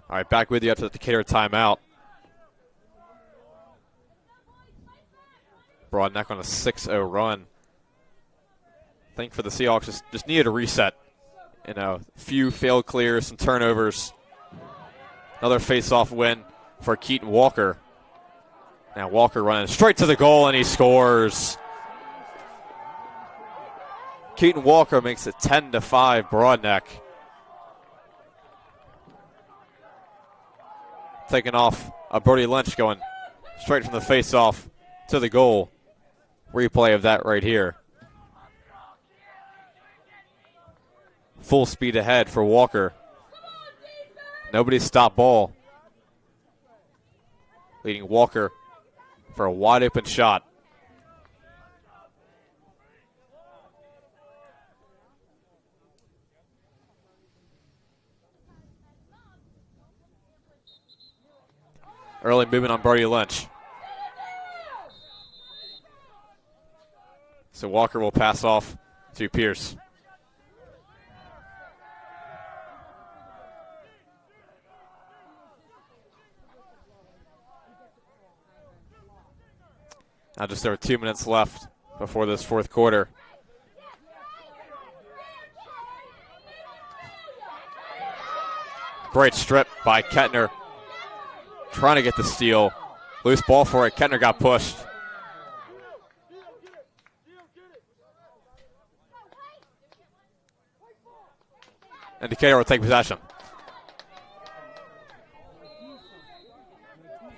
All right, back with you after the Decatur timeout. Broadneck on a 6-0 run. I think for the Seahawks, just needed a reset. You know, few failed clears, some turnovers. Another face-off win for Keaton Walker. Now Walker running straight to the goal, and he scores. Keaton Walker makes it 10-5 Broadneck. Taking off Brody Lynch, going straight from the face-off to the goal. Replay of that right here. Full speed ahead for Walker. Nobody stopped ball. Leading Walker for a wide open shot. Early movement on Brody Lynch. So Walker will pass off to Pierce. Now just over 2 minutes left before this fourth quarter. Great strip by Kettner. Trying to get the steal. Loose ball for it. Kettner got pushed. And Decatur will take possession.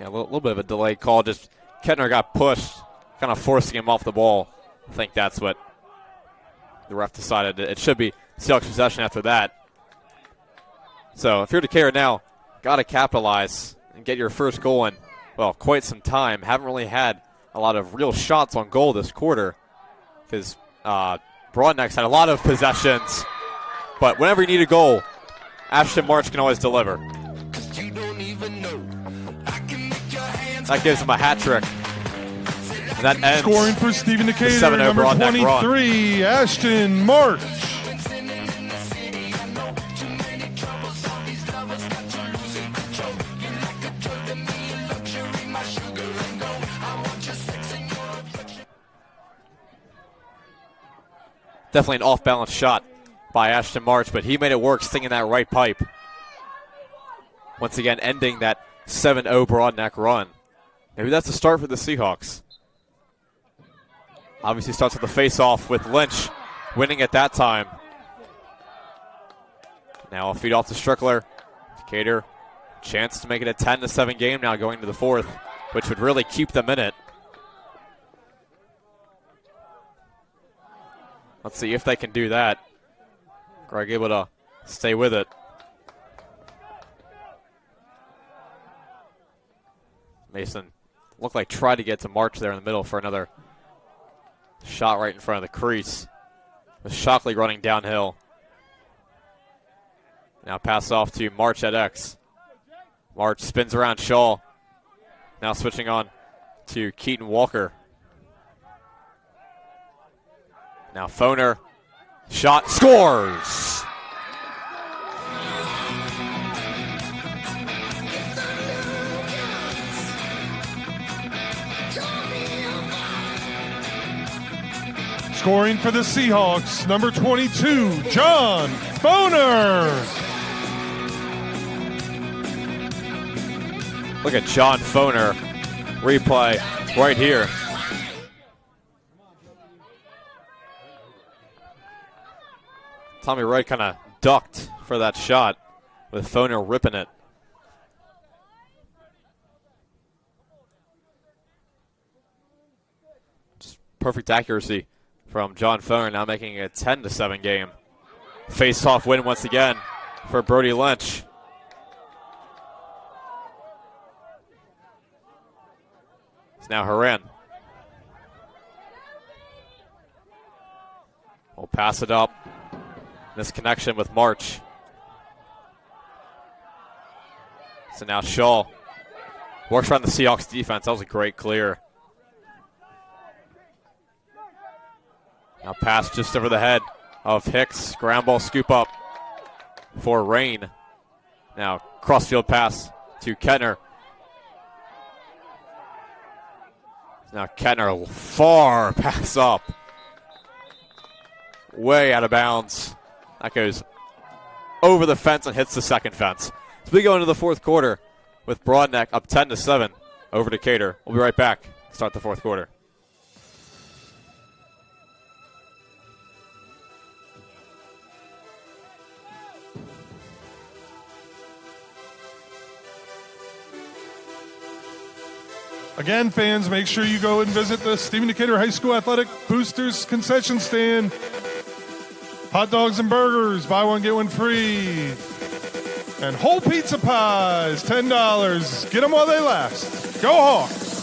Yeah, a little bit of a delayed call. Just Kettner got pushed, kind of forcing him off the ball. I think that's what the ref decided. It should be Seahawks possession after that. So if you're Decatur now, got to capitalize and get your first goal in, well, quite some time. Haven't really had a lot of real shots on goal this quarter because Broadneck's had a lot of possessions. But whenever you need a goal, Ashton March can always deliver. That gives him a hat trick. And that ends Scoring for Stephen Decatur, 7-0 number Broadneck 23, Ashton March. Definitely an off-balance shot by Ashton March, but he made it work stinging that right pipe. Once again, ending that 7-0 Broadneck run. Maybe that's the start for the Seahawks. Obviously starts with the face-off with Lynch winning at that time. Now a feed off to Strickler. Decatur, chance to make it a 10-7 game now going to the fourth, which would really keep them in it. Let's see if they can do that. Greg able to stay with it. Mason looked like tried to get to March there in the middle for another shot right in front of the crease. With Shockley running downhill. Now pass off to March at X. March spins around Shaw. Now switching on to Keaton Walker. Now Foner, shot, scores! Scoring for the Seahawks, number 22, John Foner. Look at John Foner, replay right here. Tommy Wright kind of ducked for that shot with Foner ripping it. Just perfect accuracy from John Foner, now making it a 10-7 game. Face-off win once again for Brody Lynch. It's now Haran. We'll pass it up. Misconnection with March. So now Shaw works around the Seahawks defense. That was a great clear. Now pass just over the head of Hicks. Ground ball scoop up for Rain. Now crossfield pass to Kettner. Now Kettner far pass up. Way out of bounds. That goes over the fence and hits the second fence. So we go into the fourth quarter with Broadneck up 10-7 over Decatur. We'll be right back. Start the fourth quarter. Again, fans, make sure you go and visit the Stephen Decatur High School Athletic Boosters concession stand. Hot dogs and burgers, buy one, get one free. And whole pizza pies, $10. Get them while they last. Go Hawks!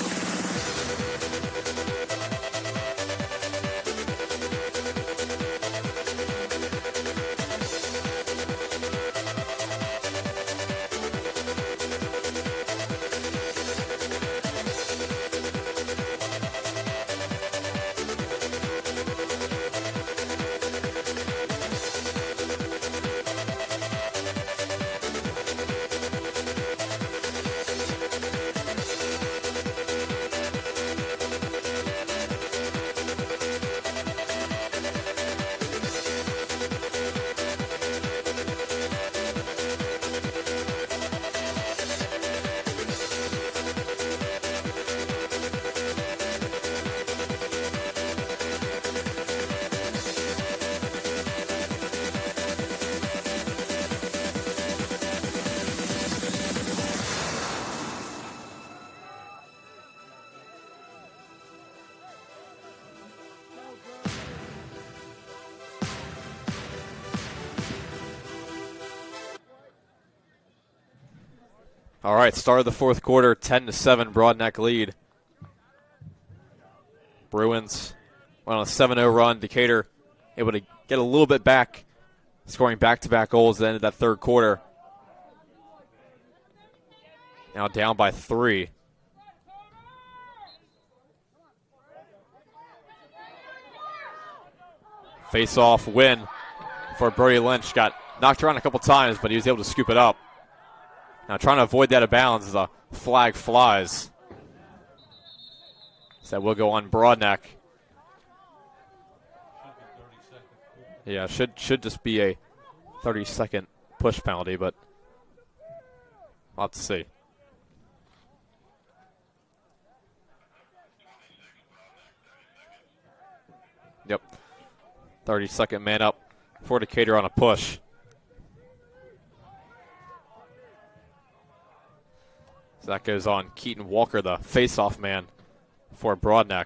All right, start of the fourth quarter, 10-7 Broadneck lead. Bruins went on a 7-0 run. Decatur able to get a little bit back, scoring back-to-back goals at the end of that third quarter. Now down by 3. Face-off win for Brody Lynch. Got knocked around a couple times, but he was able to scoop it up. Now trying to avoid that out of bounds as a flag flies. So that will go on Broadneck. Yeah, should just be a 30-second push penalty, but we'll have to see. Yep. 30-second man up for Decatur on a push. So that goes on Keaton Walker, the face-off man for Broadneck.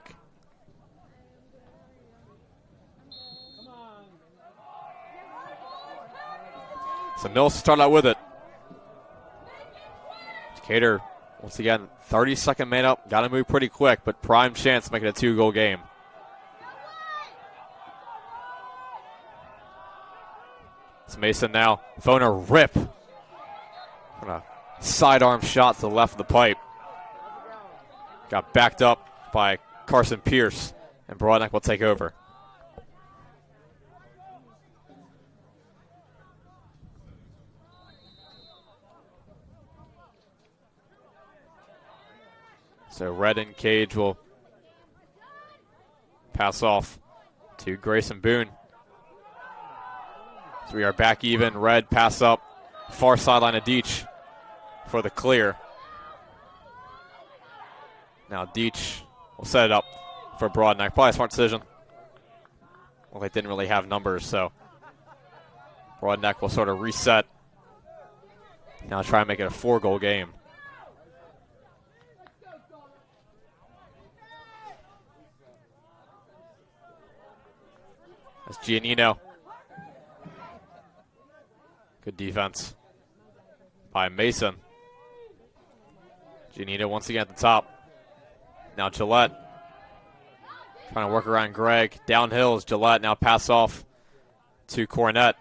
So Mills start out with it. Decatur, once again, 30-second man up. Got to move pretty quick, but prime chance to make it a 2-goal game. It's Mason now. Foner rip. A sidearm shot to the left of the pipe. Got backed up by Carson Pierce, and Broadneck will take over. So Red and Cage will pass off to Grayson Boone. So we are back even. Red pass up. Far sideline of Deach for the clear. Now Deach will set it up for Broadneck. Probably a smart decision. Well, they didn't really have numbers, so Broadneck will sort of reset. Now try and make it a 4-goal game. That's Giannino. Good defense by Mason. Giannino once again at the top. Now Gillette trying to work around Gregg. Downhill is Gillette. Now pass off to Cornett.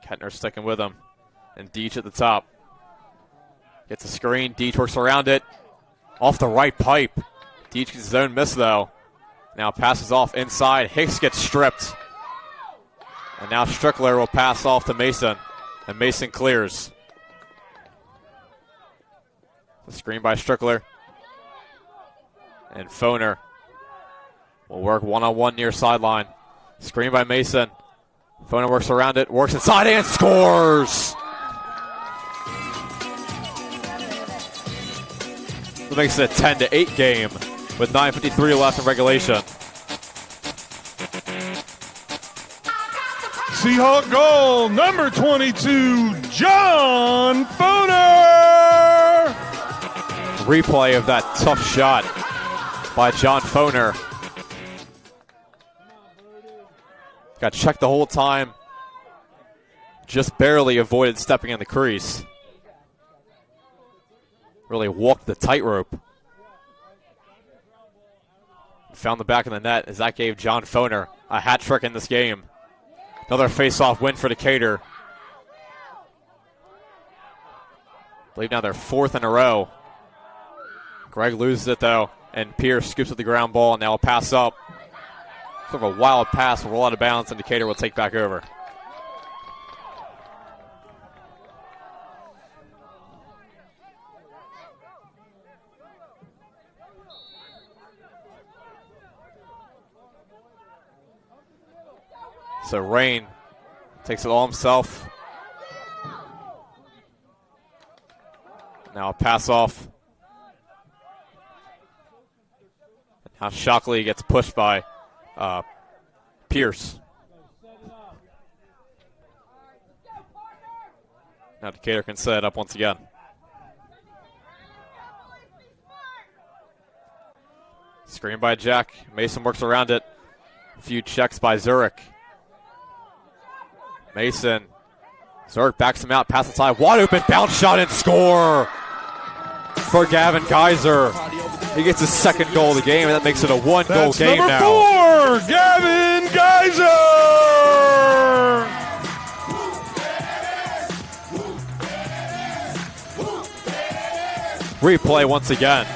Kettner sticking with him. And Deach at the top. Gets a screen. Deach works around it. Off the right pipe. Deach gets his own miss, though. Now passes off inside. Hicks gets stripped. And now Strickler will pass off to Mason. And Mason clears. The screen by Strickler. And Foner will work one-on-one near sideline. Screen by Mason. Foner works around it, works inside, and scores! That makes it a 10-8 game with 9:53 left in regulation. Seahawk goal, number 22, John Foner! Replay of that tough shot by John Foner. Got checked the whole time. Just barely avoided stepping in the crease. Really walked the tightrope. Found the back of the net as that gave John Foner a hat trick in this game. Another face-off win for Decatur. I believe now they're 4th in a row. Gregg loses it though, and Pierce scoops up the ground ball, and now a pass up. Sort of a wild pass will roll out of bounds, and Decatur will take back over. So Rain takes it all himself. Now a pass off. Now Shockley gets pushed by Pierce. Now Decatur can set it up once again. Screen by Jack. Mason works around it. A few checks by Zurich. Mason Zerk backs him out, pass inside, wide open, bounce shot and score for Gavin Geyser. He gets his second goal of the game, and that makes it a one-goal game number now. 4, Gavin Geyser. Replay once again.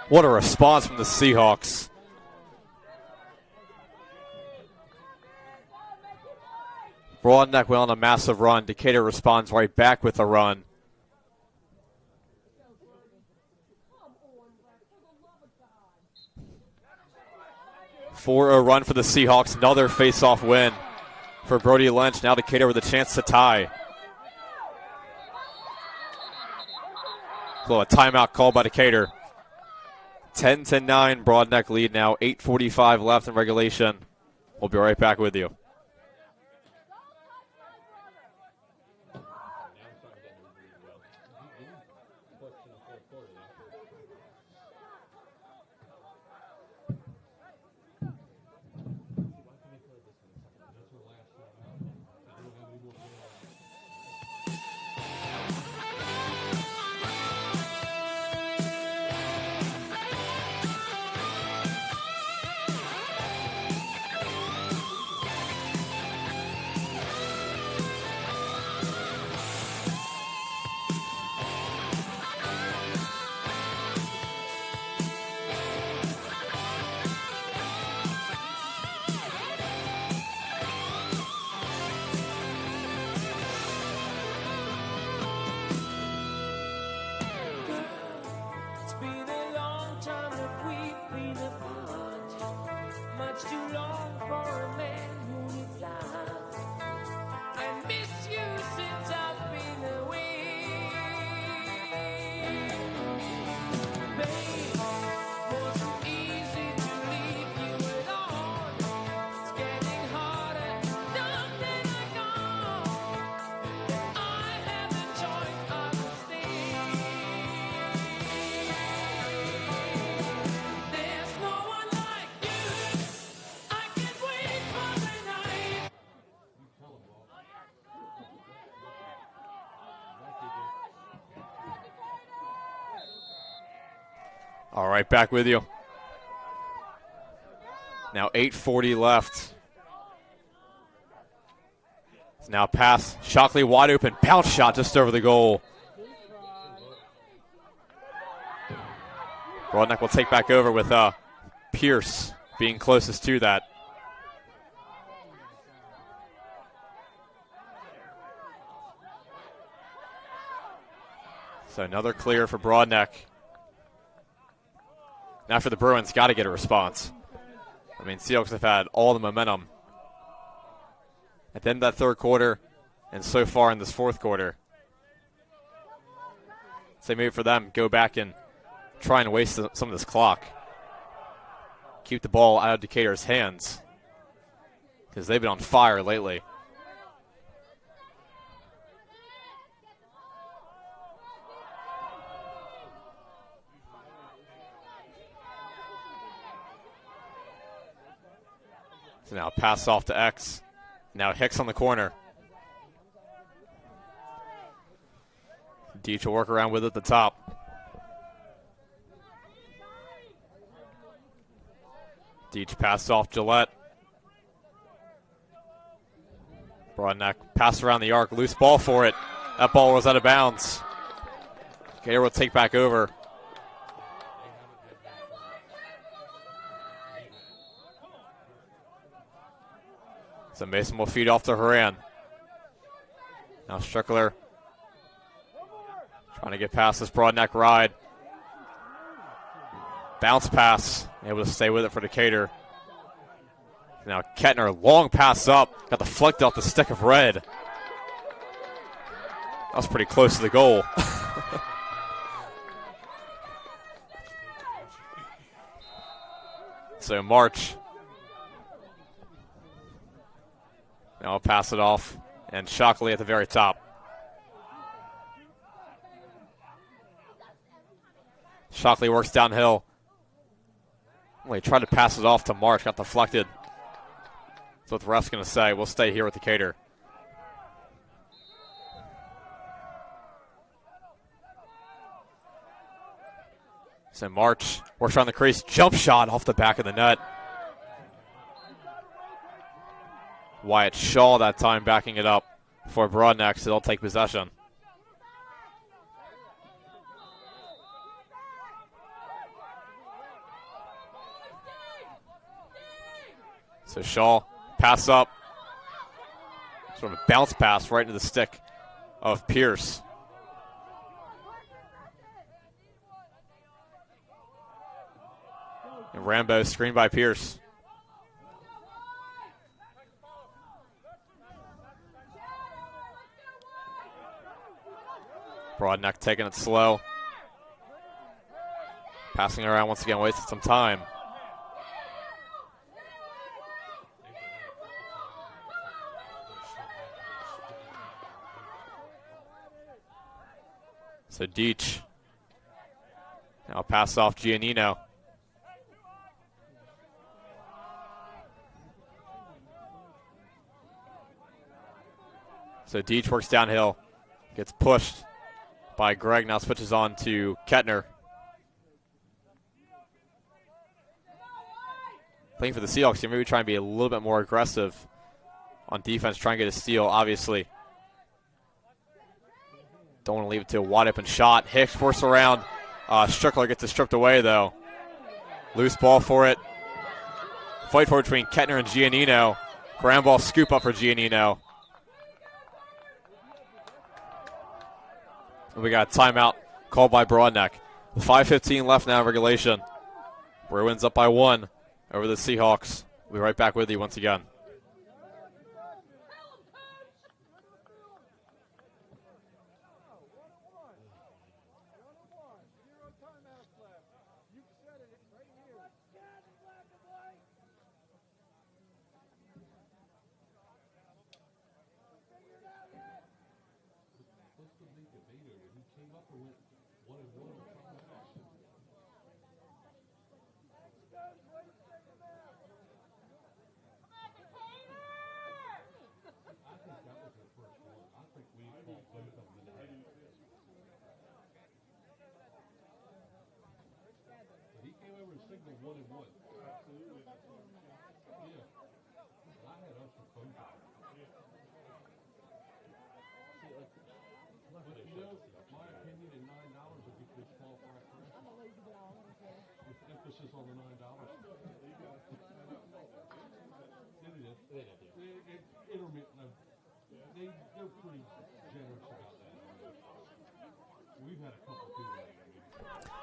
What a response from the Seahawks. Broadneck went on a massive run. Decatur responds right back with a run. For a run for the Seahawks. Another face-off win for Brody Lynch. Now Decatur with a chance to tie. So a timeout called by Decatur. 10-9 Broadneck lead now. 8:45 left in regulation. We'll be right back with you. All right, back with you. Now 8:40 left. Now pass, Shockley wide open, bounce shot just over the goal. Broadneck will take back over with Pierce being closest to that. So another clear for Broadneck. Now for the Bruins, got to get a response. I mean, Seahawks have had all the momentum at the end of that third quarter and so far in this fourth quarter. So maybe for them, go back and try and waste some of this clock. Keep the ball out of Decatur's hands because they've been on fire lately. So now pass off to X. Now Hicks on the corner. Deach will work around with it at the top. Deach passed off Gillette. Broadneck pass around the arc. Loose ball for it. That ball was out of bounds. Gator will take back over. So Mason will feed off to Horan. Now Strickler trying to get past this Broadneck ride. Bounce pass, able to stay with it for Decatur. Now Kettner, long pass up, got deflected off the stick of Red. That was pretty close to the goal. So March. Now I'll pass it off, and Shockley at the very top. Shockley works downhill. Well, he tried to pass it off to March, got deflected. That's what the ref's going to say. We'll stay here with Decatur. So March works around the crease. Jump shot off the back of the net. Wyatt Shaw that time backing it up for Broadneck, so they'll take possession. So Shaw, pass up. Sort of a bounce pass right into the stick of Pierce. And Rambo screened by Pierce. Broadneck taking it slow. Passing it around once again, wasting some time. So Deach. Now pass off Giannino. So Deach works downhill. Gets pushed by Gregg. Now switches on to Kettner. Playing for the Seahawks here, maybe try and be a little bit more aggressive on defense, try and get a steal, obviously. Don't want to leave it to a wide open shot. Hicks forced around. Strickler gets it stripped away, though. Loose ball for it. Fight for it between Kettner and Giannino. Ground ball scoop up for Giannino. And we got a timeout called by Broadneck. 5:15 left now in regulation. Bruins up by 1 over the Seahawks. We'll be right back with you once again.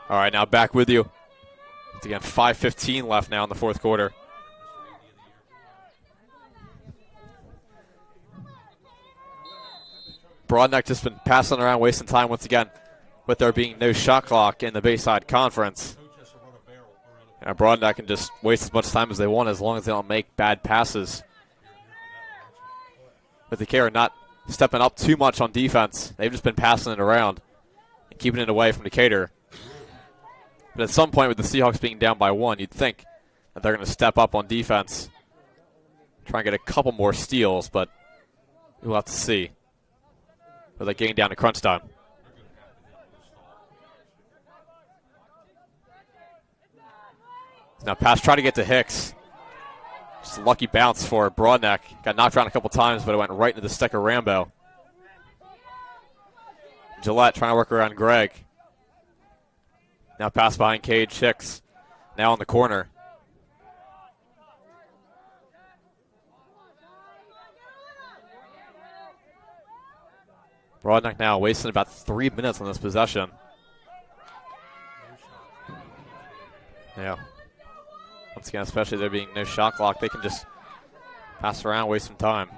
All right, now back with you. It's again 5:15 left now in the fourth quarter. Broadneck just been passing around, wasting time once again, with there being no shot clock in the Bayside Conference. And Broadneck can just waste as much time as they want as long as they don't make bad passes. But the Decatur not stepping up too much on defense. They've just been passing it around and keeping it away from Decatur. But at some point with the Seahawks being down by 1, you'd think that they're going to step up on defense, try and get a couple more steals, but we'll have to see. But they're getting down to crunch time. Now pass, try to get to Hicks. Just a lucky bounce for Broadneck. Got knocked around a couple times, but it went right into the stick of Rambo. Gillette trying to work around Gregg. Now pass behind Cage. Hicks now in the corner. Broadneck now wasting about 3 minutes on this possession. Yeah. Once again, especially there being no shot clock, they can just pass around, waste some time.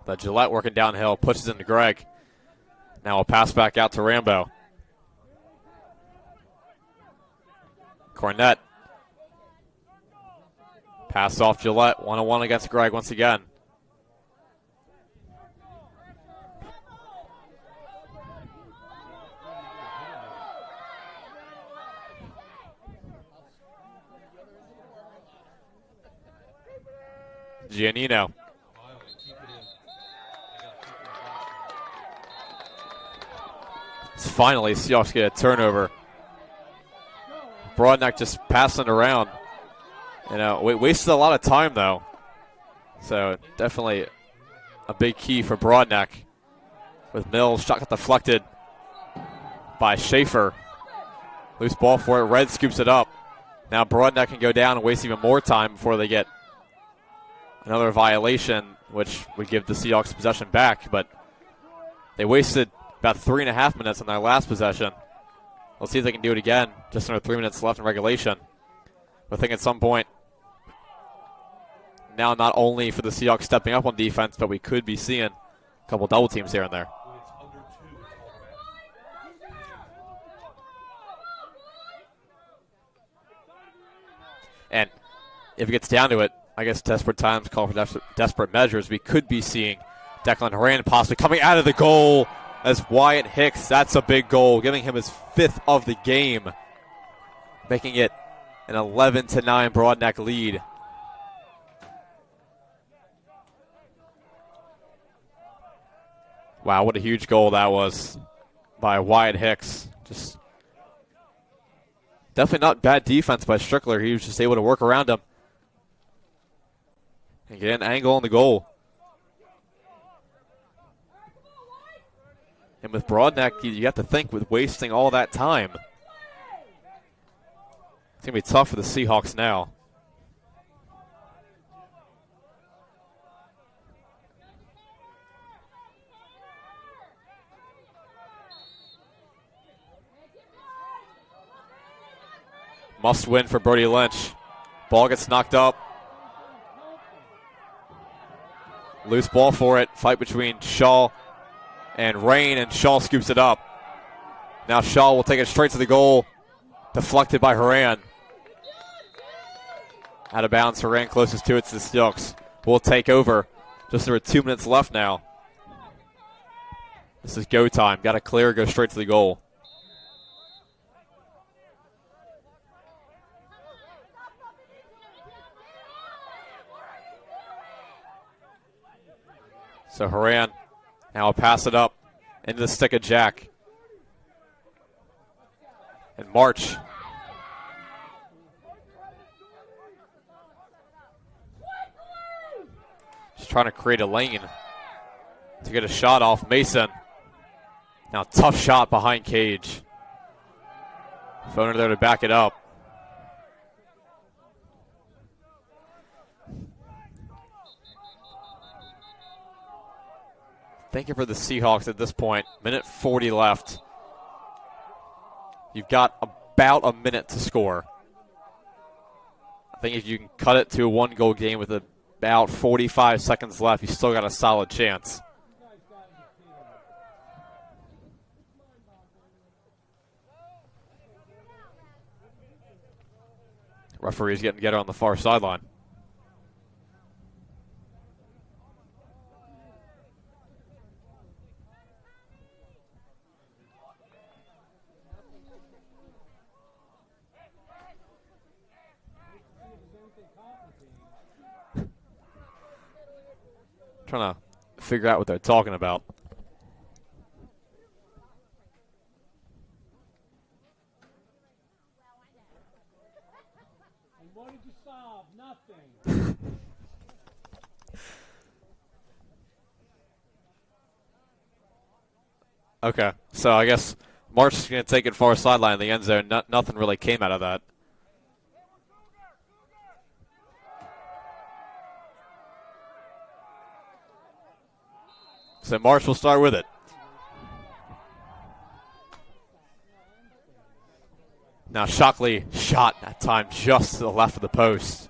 But Gillette working downhill, pushes into Gregg. Now a pass back out to Rambo. Cornett. Pass off Gillette, 1-on-1 against Gregg once again. Giannino. Finally, Seahawks get a turnover. Broadneck just passing around. You know, we wasted a lot of time, though. So definitely a big key for Broadneck. With Mills, shot got deflected by Schaefer. Loose ball for it. Red scoops it up. Now Broadneck can go down and waste even more time before they get another violation, which would give the Seahawks possession back. But they wasted about 3.5 minutes on their last possession. We'll see if they can do it again. Just under 3 minutes left in regulation. I think at some point, now not only for the Seahawks stepping up on defense, but we could be seeing a couple double teams here and there. And if it gets down to it, I guess desperate times call for desperate measures. We could be seeing Declan Horan possibly coming out of the goal as Wyatt Hicks. That's a big goal, giving him his 5th of the game, making it an 11-9 Broadneck lead. Wow, what a huge goal that was by Wyatt Hicks. Just definitely not bad defense by Strickler. He was just able to work around him and get an angle on the goal. And with Broadneck, you have to think with wasting all that time, it's going to be tough for the Seahawks now. Must win for Brody Lynch. Ball gets knocked up. Loose ball for it. Fight between Shaw and Rain, and Shaw scoops it up. Now Shaw will take it straight to the goal. Deflected by Horan. Out of bounds, Horan closest to it to the Seahawks. Will take over. Just over 2 minutes left now. This is go time. Got to clear, go straight to the goal. So Horan now will pass it up into the stick of Jack. And March. Just trying to create a lane to get a shot off Mason. Now tough shot behind Cage. Foner there to back it up. Thank you for the Seahawks at this point. Minute 40 left. You've got about a minute to score. I think if you can cut it to a one-goal game with about 45 seconds left, you still got a solid chance. Referee's getting together on the far sideline. Trying to figure out what they're talking about. And what did you solve? Nothing. Okay, so I guess March is going to take it far sideline in the end zone. Nothing really came out of that. So Marsh will start with it. Now Shockley shot that time just to the left of the post.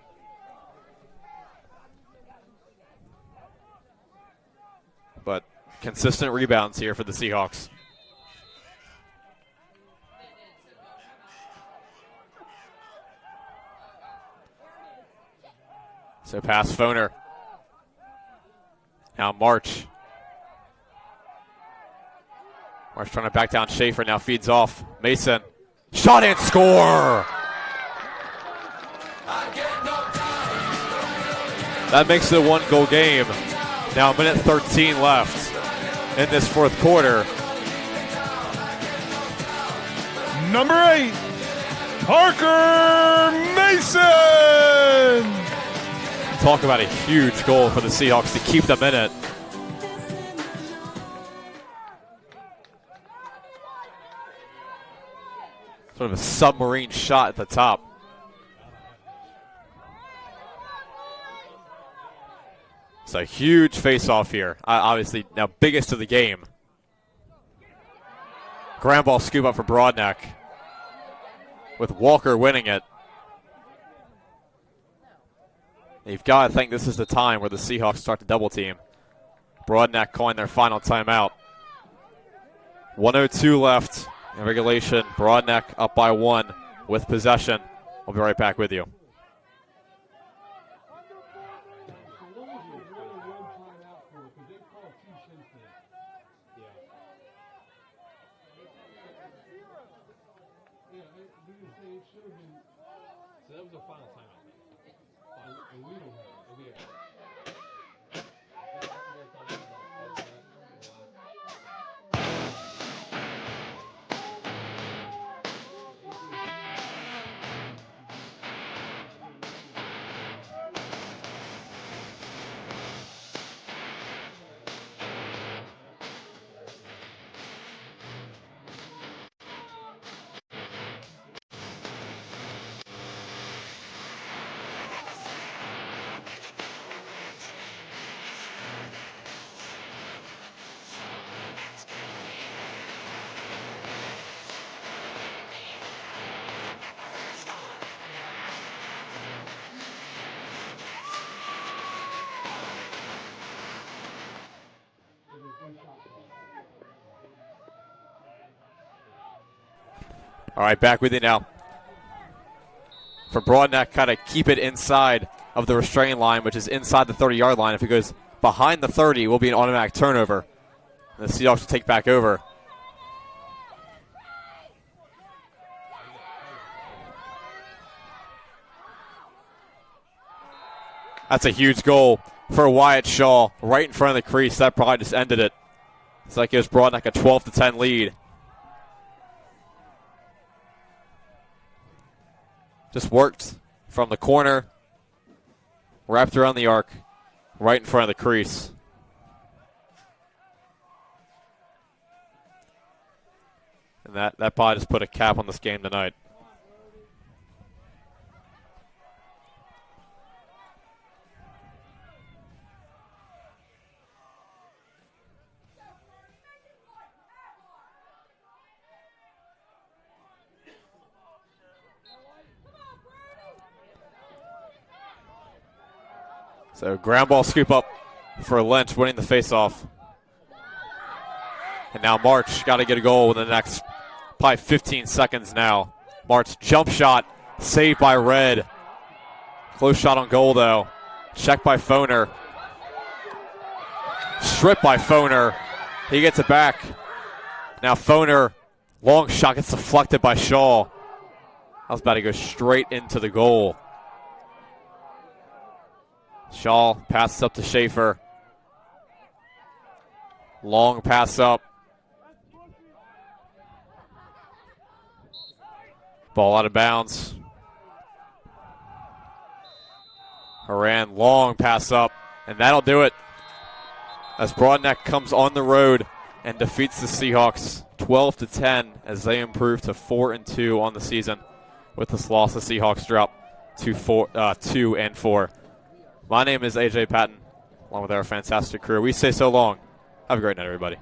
But consistent rebounds here for the Seahawks. So pass Foner. Now March. Marsh trying to back down Schaefer, now feeds off. Mason, shot and score! That makes it a 1-goal game. Now a minute 13 left in this fourth quarter. Number 8, Parker Mason. Talk about a huge goal for the Seahawks to keep them in it. Sort of a submarine shot at the top. It's a huge face-off here. Obviously, now biggest of the game. Ground ball scoop up for Broadneck, with Walker winning it. You've got to think this is the time where the Seahawks start to double team. Broadneck calling their final timeout. 1:02 left in regulation. Broadneck up by 1 with possession. We'll be right back with you. All right, back with you now. For Broadneck, kind of keep it inside of the restraining line, which is inside the 30-yard line. If it goes behind the 30, it will be an automatic turnover. And the Seahawks will take back over. That's a huge goal for Wyatt Shaw right in front of the crease. That probably just ended it. So that gives Broadneck a 12-10 lead. Just worked from the corner, wrapped around the arc, right in front of the crease. And that probably just put a cap on this game tonight. So ground ball scoop up for Lynch, winning the faceoff. And now March got to get a goal in the next probably 15 seconds now. March jump shot, saved by Red. Close shot on goal though. Checked by Foner. Stripped by Foner. He gets it back. Now Foner, long shot gets deflected by Shaw. That was about to go straight into the goal. Shaw passes up to Schaefer. Long pass up. Ball out of bounds. Haran, long pass up, and that'll do it. As Broadneck comes on the road and defeats the Seahawks 12-10 as they improve to 4-2 on the season. With this loss, the Seahawks drop to 2-4. My name is AJ Patton, along with our fantastic crew. We say so long. Have a great night, everybody.